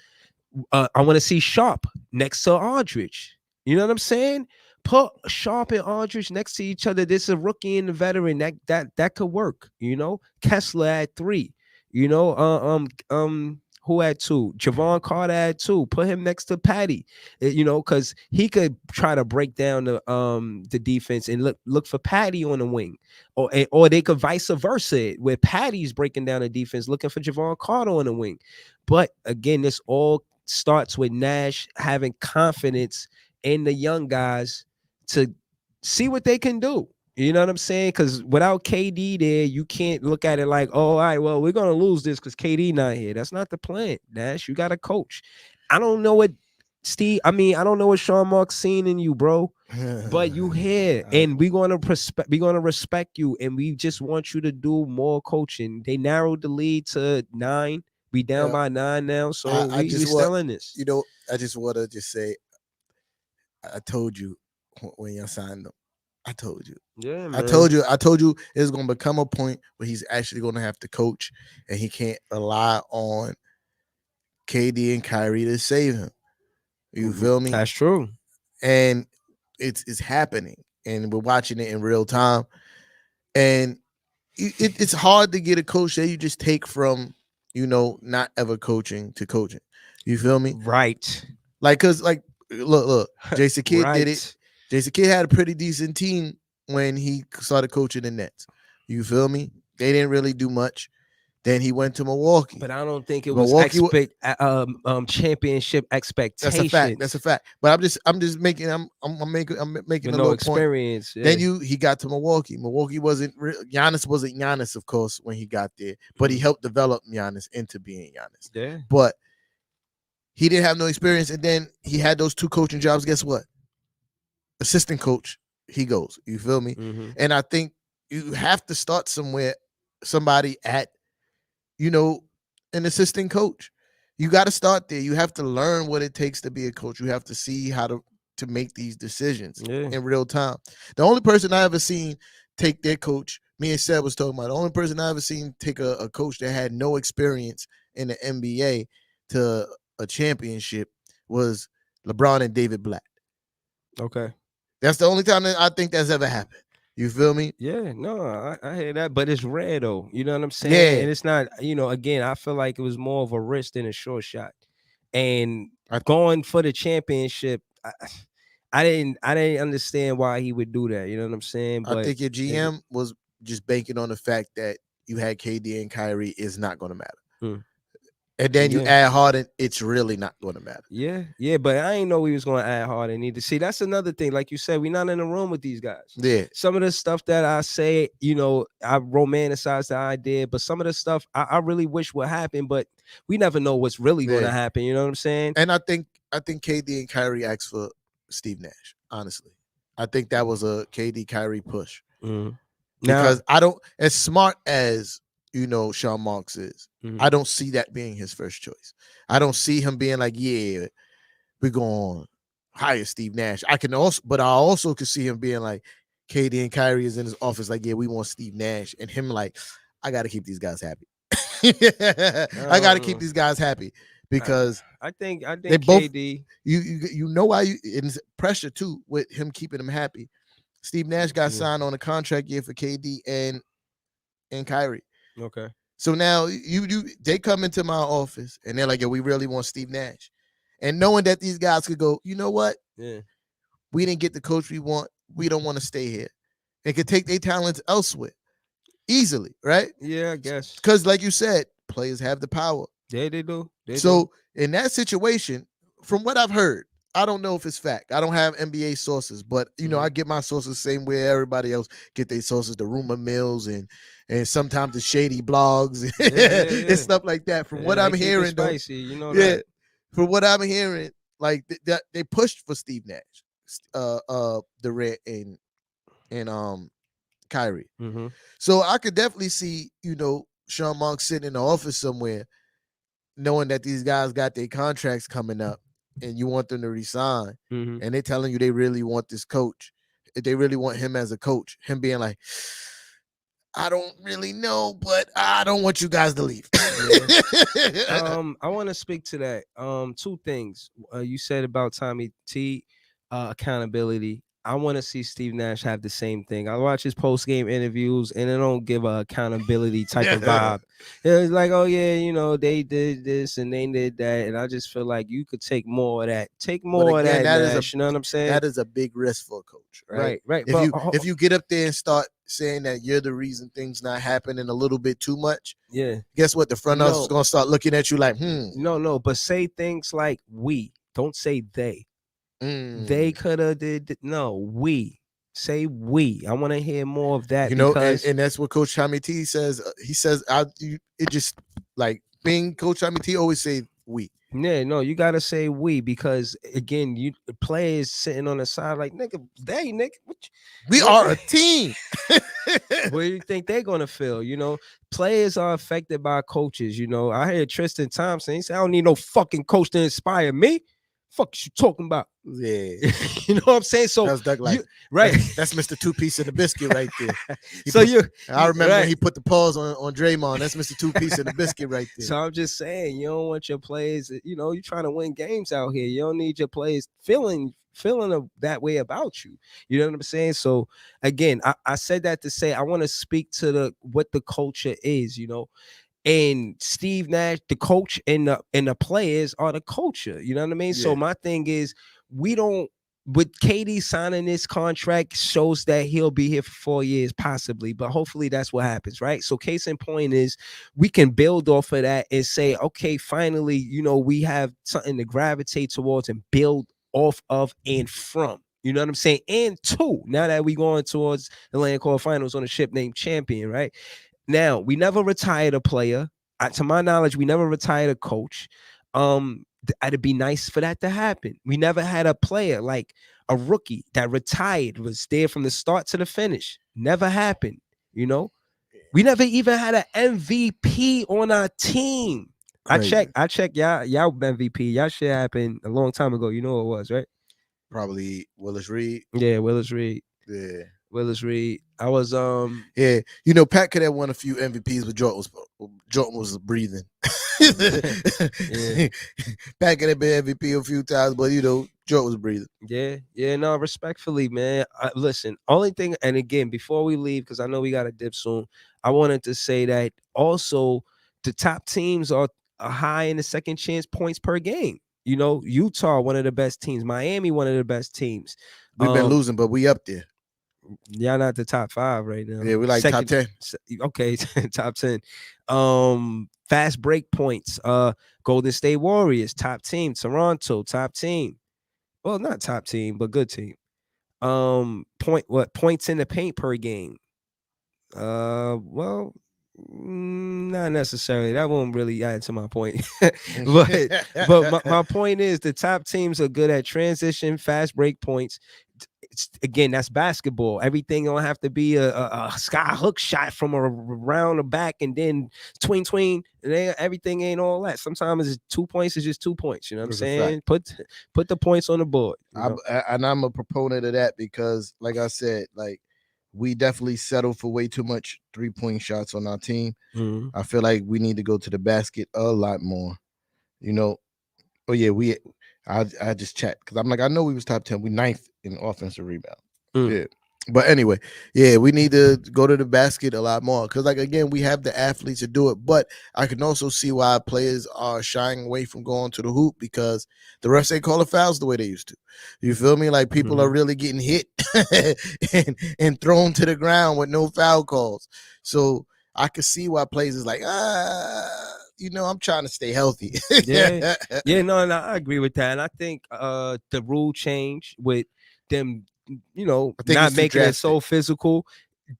I want to see Sharp next to Aldridge. You know what I'm saying? Put Sharp and Aldridge next to each other. This is a rookie and a veteran. That could work. You know, Kessler at 3. You know, who had 2? Javon Carter had 2. Put him next to Patty. You know, because he could try to break down the defense and look for Patty on the wing, or they could vice versa, where Patty's breaking down the defense, looking for Javon Carter on the wing. But again, this all starts with Nash having confidence in the young guys to see what they can do. You know what I'm saying? Because without KD there, you can't look at it like, oh, all right, well, we're going to lose this because KD not here. That's not the plan, Nash. You got to coach. I don't know what I don't know what Sean Mark's seen in you, bro. But you here, and we're gonna respect you, and we just want you to do more coaching. They narrowed the lead to 9. We down by 9 now, so we still in this. You know, I just want to just say, I told you when you signed him. I told you. Yeah, man. I told you it's going to become a point where he's actually going to have to coach, and he can't rely on KD and Kyrie to save him. You feel me? That's true. And it's happening, and we're watching it in real time. And it's hard to get a coach that you just take from, you know, not ever coaching to coaching. You feel me? Right. Like, cause like, look, Jason Kidd Right. did it. Jason Kidd had a pretty decent team when he started coaching the Nets. You feel me? They didn't really do much. Then he went to Milwaukee. But I don't think it was championship expectations. That's a fact. But I'm just making I'm making With a no little experience. point. Then he got to Milwaukee. Milwaukee Giannis wasn't Giannis, of course, when he got there, but he helped develop Giannis into being Giannis. Yeah. But he didn't have no experience, and then he had those 2 coaching jobs. Guess what? Assistant coach, he goes. You feel me? Mm-hmm. And I think you have to start somewhere, somebody at, you know, an assistant coach. You got to start there. You have to learn what it takes to be a coach. You have to see how to make these decisions in real time. The only person I ever seen take their coach, me and Seb was talking about, the only person I ever seen take a coach that had no experience in the NBA to a championship was LeBron and David Blatt. Okay. That's the only time that I think that's ever happened. You feel me? Yeah, no, I hear that, but it's rare though. You know what I'm saying? Yeah. And it's not, you know, again, I feel like it was more of a risk than a short shot. And going for the championship, I didn't understand why he would do that. You know what I'm saying? But I think your GM was just banking on the fact that you had KD and Kyrie is not going to matter. And then you add Harden, it's really not going to matter. Yeah, but I ain't know we was going to add Harden either. See, that's another thing. Like you said, we're not in the room with these guys. Yeah. Some of the stuff that I say, you know, I romanticize the idea, but some of the stuff I really wish would happen, but we never know what's really going to happen. You know what I'm saying? And I think KD and Kyrie asked for Steve Nash, honestly. I think that was a KD Kyrie push. Mm-hmm. Because I don't, as smart as, you know, Sean Marks is, I don't see that being his first choice. I don't see him being like, yeah, we're going to hire Steve Nash. I also could see him being like, KD and Kyrie is in his office like, yeah, we want Steve Nash. And him like, I got to keep these guys happy. I got to keep these guys happy because I think they both, KD. You know why it's pressure too with him keeping them happy. Steve Nash got signed on a contract year for KD and Kyrie. Okay. So now they come into my office and they're like, "Yo, we really want Steve Nash," and knowing that these guys could go, you know what? Yeah. We didn't get the coach we want. We don't want to stay here. They could take their talents elsewhere. easily, right? Yeah, I guess. Because like you said, players have the power. Yeah, they do. So in that situation, from what I've heard, I don't know if it's fact. I don't have NBA sources, but you know, I get my sources same way everybody else get their sources, the rumor mills and sometimes the shady blogs and stuff like that. From what I'm hearing, though, spicy, you know that. from what I'm hearing, like they pushed for Steve Nash, Durant and Kyrie. Mm-hmm. So I could definitely see, you know, Sean Monk sitting in the office somewhere, knowing that these guys got their contracts coming up, and you want them to resign, Mm-hmm. and they're telling you they really want this coach, they really want him as a coach. Him being like, I don't really know, but I don't want you guys to leave. I want to speak to that. Two things. You said about Tommy T, accountability. I want to see Steve Nash have the same thing. I watch his post game interviews, and they don't give a accountability type of vibe. It's like, oh yeah, you know, they did this and they did that, and I just feel like you could take more of that. Take more of that, Nash, you know what I'm saying? That is a big risk for a coach, right? Right. If you get up there and start saying that you're the reason things not happening a little bit too much, yeah, guess what? The front office is gonna start looking at you like, No, but say things like we. Don't say they. They could have did. No, we. Say we. I want to hear more of that. You know, and that's what Coach Tommy T says. He says, it just like being Coach Tommy T always say we. Yeah, no, you gotta say we, because again, you players sitting on the side like, nigga, we are a team. Where do you think they're gonna feel? You know, players are affected by coaches. You know, I heard Tristan Thompson. He said, I don't need no fucking coach to inspire me. Fuck you talking about? Yeah. You know what I'm saying? So that's Doug, like, right. That's Mr. Two Piece in the biscuit right there. I remember when he put the pause on Draymond. That's Mr. Two Piece in the biscuit right there. So I'm just saying, you don't want your players, you know, you're trying to win games out here. You don't need your players feeling that way about you. You know what I'm saying? So again, I said that to say I want to speak to what the culture is, you know. And Steve Nash, the coach, and the players are the culture. You know what I mean? Yeah. So my thing is, we don't, with KD signing this contract shows that he'll be here for 4 years, possibly, but hopefully that's what happens, right? So case in point is we can build off of that and say, okay, finally, you know, we have something to gravitate towards and build off of and from. You know what I'm saying? And two, now that we going towards the land called finals on a ship named Champion, right? Now, we never retired a player. To my knowledge, we never retired a coach. It'd be nice for that to happen. We never had a player like a rookie that retired, was there from the start to the finish. Never happened, you know? We never even had an MVP on our team. Crazy. I checked y'all MVP. Y'all shit happened a long time ago. You know what it was, right? Probably Willis Reed. Yeah, Willis Reed. Yeah. Willis Reed. I was yeah, you know, Pat could have won a few MVPs, but Jordan was breathing. Yeah. Pat could have been MVP a few times, but you know, Jordan was breathing. Yeah, no, respectfully, man. Listen, only thing, and again, before we leave, because I know we got to dip soon, I wanted to say that also the top teams are high in the second chance points per game. You know, Utah, one of the best teams. Miami, one of the best teams. We've been losing, but we up there. Y'all not the top 5 right now. Yeah, we like top 10. Okay, top 10. Fast break points. Golden State Warriors, top team. Toronto, top team. Well, not top team, but good team. Points in the paint per game? Well, not necessarily. That won't really add to my point. but my point is the top teams are good at transition, fast break points. Again, that's basketball. Everything don't have to be a sky hook shot from around the back and then tween. Everything ain't all that. Sometimes it's 2 points. It's just 2 points. You know what I'm saying? Put the points on the board. And I'm a proponent of that because, like I said, like we definitely settle for way too much 3-point shots on our team. Mm-hmm. I feel like we need to go to the basket a lot more. You know, I just checked because I'm like, I know we was top 10. We 9th in offensive rebound. Yeah. But anyway, yeah, we need to go to the basket a lot more because, like, again, we have the athletes to do it. But I can also see why players are shying away from going to the hoop because the refs ain't calling fouls the way they used to. You feel me? Like people are really getting hit and thrown to the ground with no foul calls. So I could see why players is like, I'm trying to stay healthy. Yeah, no, I agree with that. And I think the rule change with them, I think not it's too making it so drastic. physical,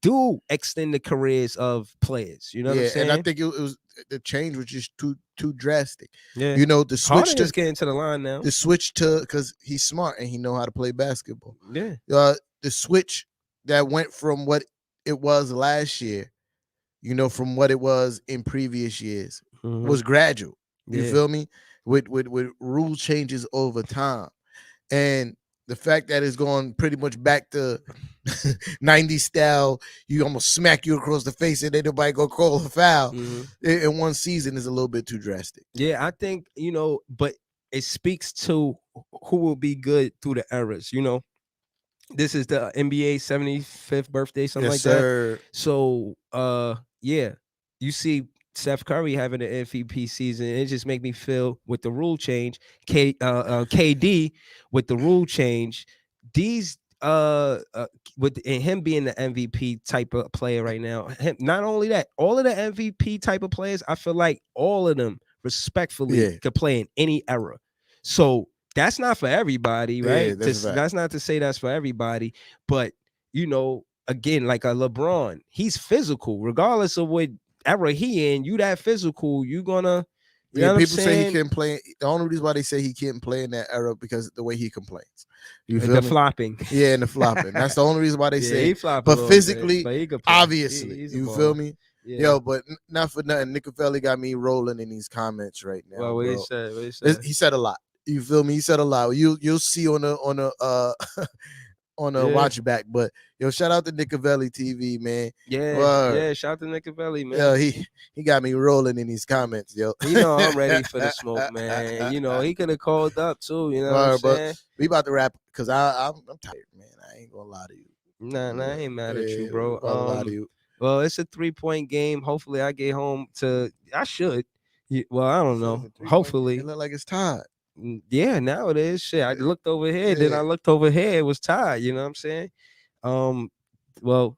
do extend the careers of players. You know what I'm Yeah, saying? and I think it was the change was just too drastic. Yeah. The switch Harden to is getting to the line now. because he's smart and he know how to play basketball. Yeah. The switch that went from what it was last year, from what it was in previous years, was gradual. You feel me? With rule changes over time, and the fact that it's going pretty much back to 90s style, you almost smack you across the face and then nobody go call a foul in one season is a little bit too drastic. Yeah, I think, but it speaks to who will be good through the eras, This is the NBA 75th birthday, something Yes, like sir. that. So, yeah, you see Steph Curry having an MVP season. It just make me feel with the rule change, KD with the rule change, these with and him being the MVP type of player right now. Not only that, all of the MVP type of players, I feel like all of them respectfully could play in any era. So that's not for everybody, right? Yeah, that's a fact. That's not to say that's for everybody, but again, like a LeBron, he's physical, regardless of what era he in. You that physical, you gonna. You know what People I'm say he saying? can't play. The only reason why they say he can't play in that era because the way he complains. You feel The me? flopping. Yeah, and the flopping. That's the only reason why they say. He flop a But little physically, bit, but he could play. obviously, He's a you baller. feel me? Yeah. Yo, but not for nothing. Nicofelli got me rolling in these comments right now. Well, what bro. he said? What he said? He said a lot. You feel me? He said a lot. You'll see on the on a watch back. But yo, shout out to Nicovelli TV, man. Yeah. Shout out to Nicovelli, man. Yo, he got me rolling in these comments, yo. I'm ready for the smoke, man. He could have called up too. You know what I'm saying? We about to wrap because I'm tired, man. I ain't gonna lie to you. Nah, I ain't mad at you, bro. Lie to you. Well, it's a 3-point game. Hopefully, I get home to. I should. Well, I don't know. Hopefully, it look like it's tied. Yeah, now it is. Shit, I looked over here. Then I looked over here. It was tied. You know what I'm saying? Well,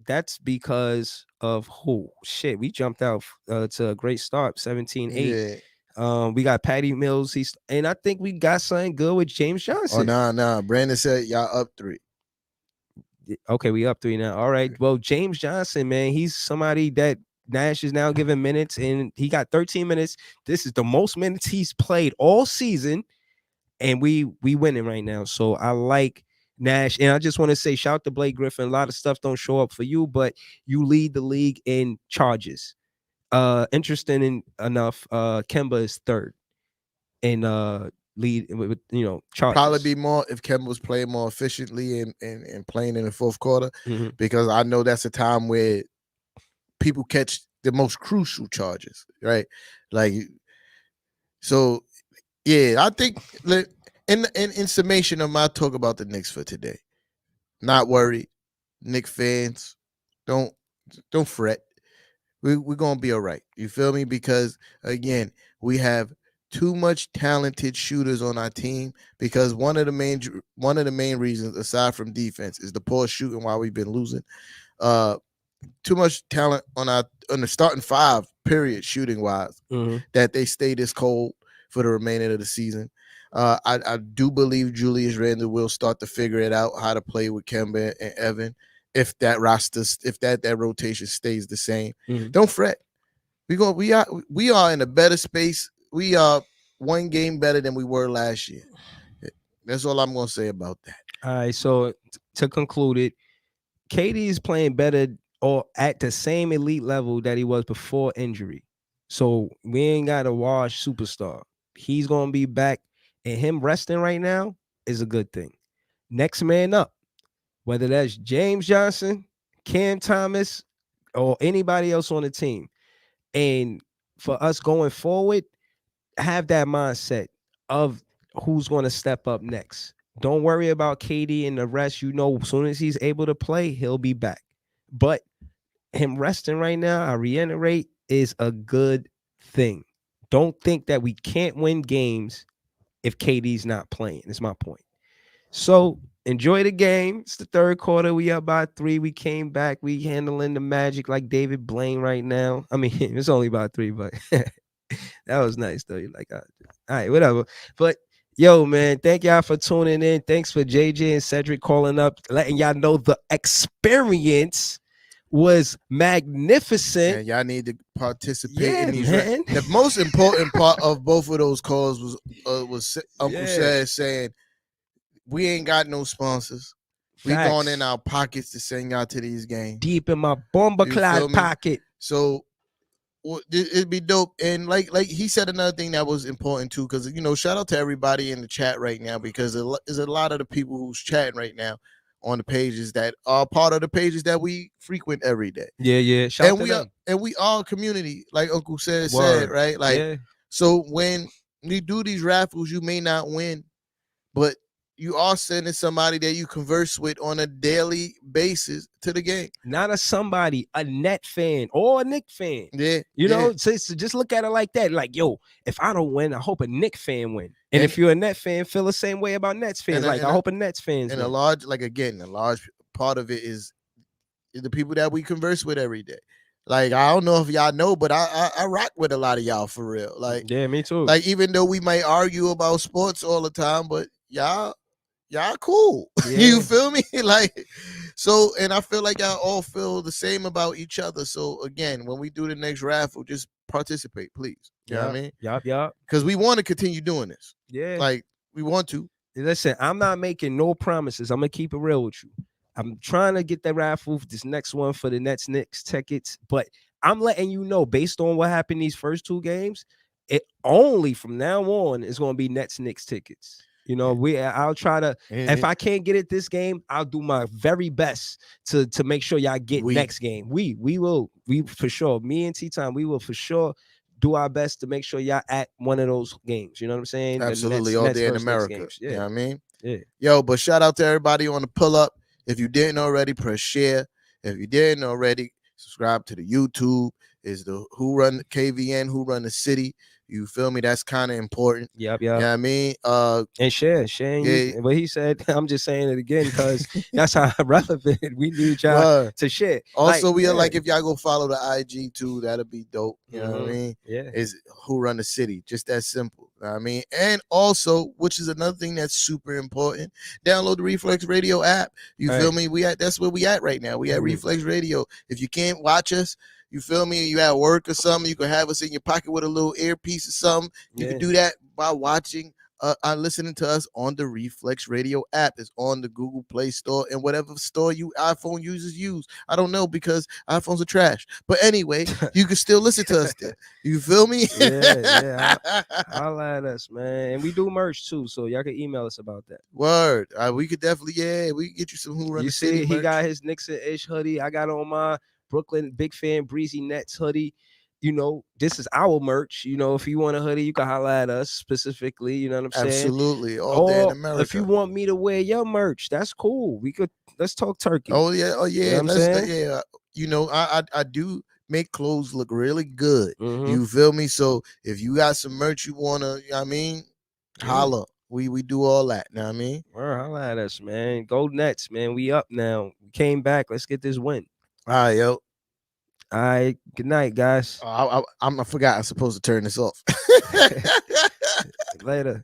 that's because of who? Shit, we jumped out to a great start, 17-8. We got Patty Mills. And I think we got something good with James Johnson. Oh, nah. Brandon said y'all up 3. Okay, we up 3 now. All right. Well, James Johnson, man, he's somebody that Nash is now giving minutes, and he got 13 minutes. This is the most minutes he's played all season, and we winning right now. So I like Nash, and I just want to say shout out to Blake Griffin. A lot of stuff don't show up for you, but you lead the league in charges. Interesting enough, Kemba is 3rd in lead with charges. Probably be more if Kemba was playing more efficiently and playing in the fourth quarter, because I know that's a time where people catch the most crucial charges, right? Like, so yeah, I think in summation of my talk about the Knicks for today, not worried. Knicks fans, don't fret. We're gonna be all right. You feel me? Because again, we have too much talented shooters on our team, because one of the main reasons, aside from defense, is the poor shooting while we've been losing. Too much talent on the starting 5, period, shooting wise, that they stay this cold for the remainder of the season. I do believe Julius Randle will start to figure it out how to play with Kemba and Evan. If that rotation stays the same, don't fret. We are in a better space. We are one game better than we were last year. That's all I'm gonna say about that. All right. So to conclude it, KD is playing better or at the same elite level that he was before injury. So we ain't got a wash superstar. He's gonna be back, and him resting right now is a good thing. Next man up, whether that's James Johnson, Cam Thomas, or anybody else on the team. And for us going forward, have that mindset of who's going to step up next. Don't worry about KD and the rest. You know, as soon as he's able to play, he'll be back. But him resting right now, I reiterate, is a good thing. Don't think that we can't win games if KD's not playing. That's my point. So enjoy the game. It's the third quarter. We up by 3. We came back. We handling the Magic like David Blaine right now. I mean, it's only about 3, but that was nice though. You're like, all right, whatever. But yo, man, thank y'all for tuning in. Thanks for JJ and Cedric calling up, letting y'all know the experience was magnificent. And y'all need to participate in these. Man. The most important part of both of those calls was Uncle Sad saying, we ain't got no sponsors. We going in our pockets to send y'all to these games. Deep in my bomber clad pocket. So it'd be dope. And like he said another thing that was important too, because shout out to everybody in the chat right now, because there's a lot of the people who's chatting right now on the pages that are part of the pages that we frequent every day. Yeah. Shout out to them. And we are a community, like Uncle said, right? Like, so when we do these raffles, you may not win, but you are sending somebody that you converse with on a daily basis to the game. Not a Net fan or a Knick fan. Yeah. You know, so just look at it like that. Like, yo, if I don't win, I hope a Knick fan win. And if you're a Net fan, feel the same way about Nets fans. I hope a Nets fans win. And a large part of it is the people that we converse with every day. Like, I don't know if y'all know, but I rock with a lot of y'all for real. Like, yeah, me too. Like, even though we might argue about sports all the time, but y'all cool. Yeah. You feel me? Like, so, and I feel like y'all all feel the same about each other. So again, when we do the next raffle, just participate, please. You know what I mean? Yup. Because we want to continue doing this. Yeah. Like, we want to. Listen, I'm not making no promises. I'm gonna keep it real with you. I'm trying to get that raffle, this next one for the Knicks tickets, but I'm letting you know, based on what happened these first 2 games, it only from now on is going to be Knicks tickets. You know, I'll try to, if I can't get it this game, I'll do my very best to make sure y'all get next game. We for sure, me and T-Time, we will for sure do our best to make sure y'all at one of those games. You know what I'm saying? Absolutely, all day in America. Yeah. You know what I mean? Yeah. Yo, but shout out to everybody on the pull up. If you didn't already, press share. If you didn't already, subscribe to the YouTube. Is the Who Run KvN, Who Run the City. You feel me? That's kind of important. Yep. You know what I mean? And sharing what he said. I'm just saying it again because that's how relevant we need y'all to share. Also, we are like, if y'all go follow the IG too, that'll be dope. You know what I mean? Yeah. Is Who Run the City. Just that simple. You know what I mean? And also, which is another thing that's super important, download the Reflex Radio app. You feel me? That's where we at right now. We at Reflex Radio. If you can't watch us, you feel me? You at work or something, you can have us in your pocket with a little earpiece or something. You can do that by watching, listening to us on the Reflex Radio app. It's on the Google Play Store and whatever store you iPhone users use. I don't know because iPhones are trash. But anyway, you can still listen to us there. You feel me? Yeah. Holla at us, man. And we do merch too, so y'all can email us about that. Word. We could definitely, we can get you some Who Run the City. You see, he got his Nixon-ish hoodie. I got on my Brooklyn Big Fan Breezy Nets hoodie. You know, this is our merch. You know, if you want a hoodie, you can holla at us specifically. You know what I'm saying? Absolutely. All day in America. If you want me to wear your merch, that's cool. Let's talk turkey. Oh yeah. You know You know, I do make clothes look really good. You feel me? So if you got some merch you wanna, you know what I mean, holla. We do all that. You know what I mean? Holla at us, man. Go Nets, man. We up now. We came back. Let's get this win. All right, yo. All right. Good night, guys. I forgot I'm supposed to turn this off. Later.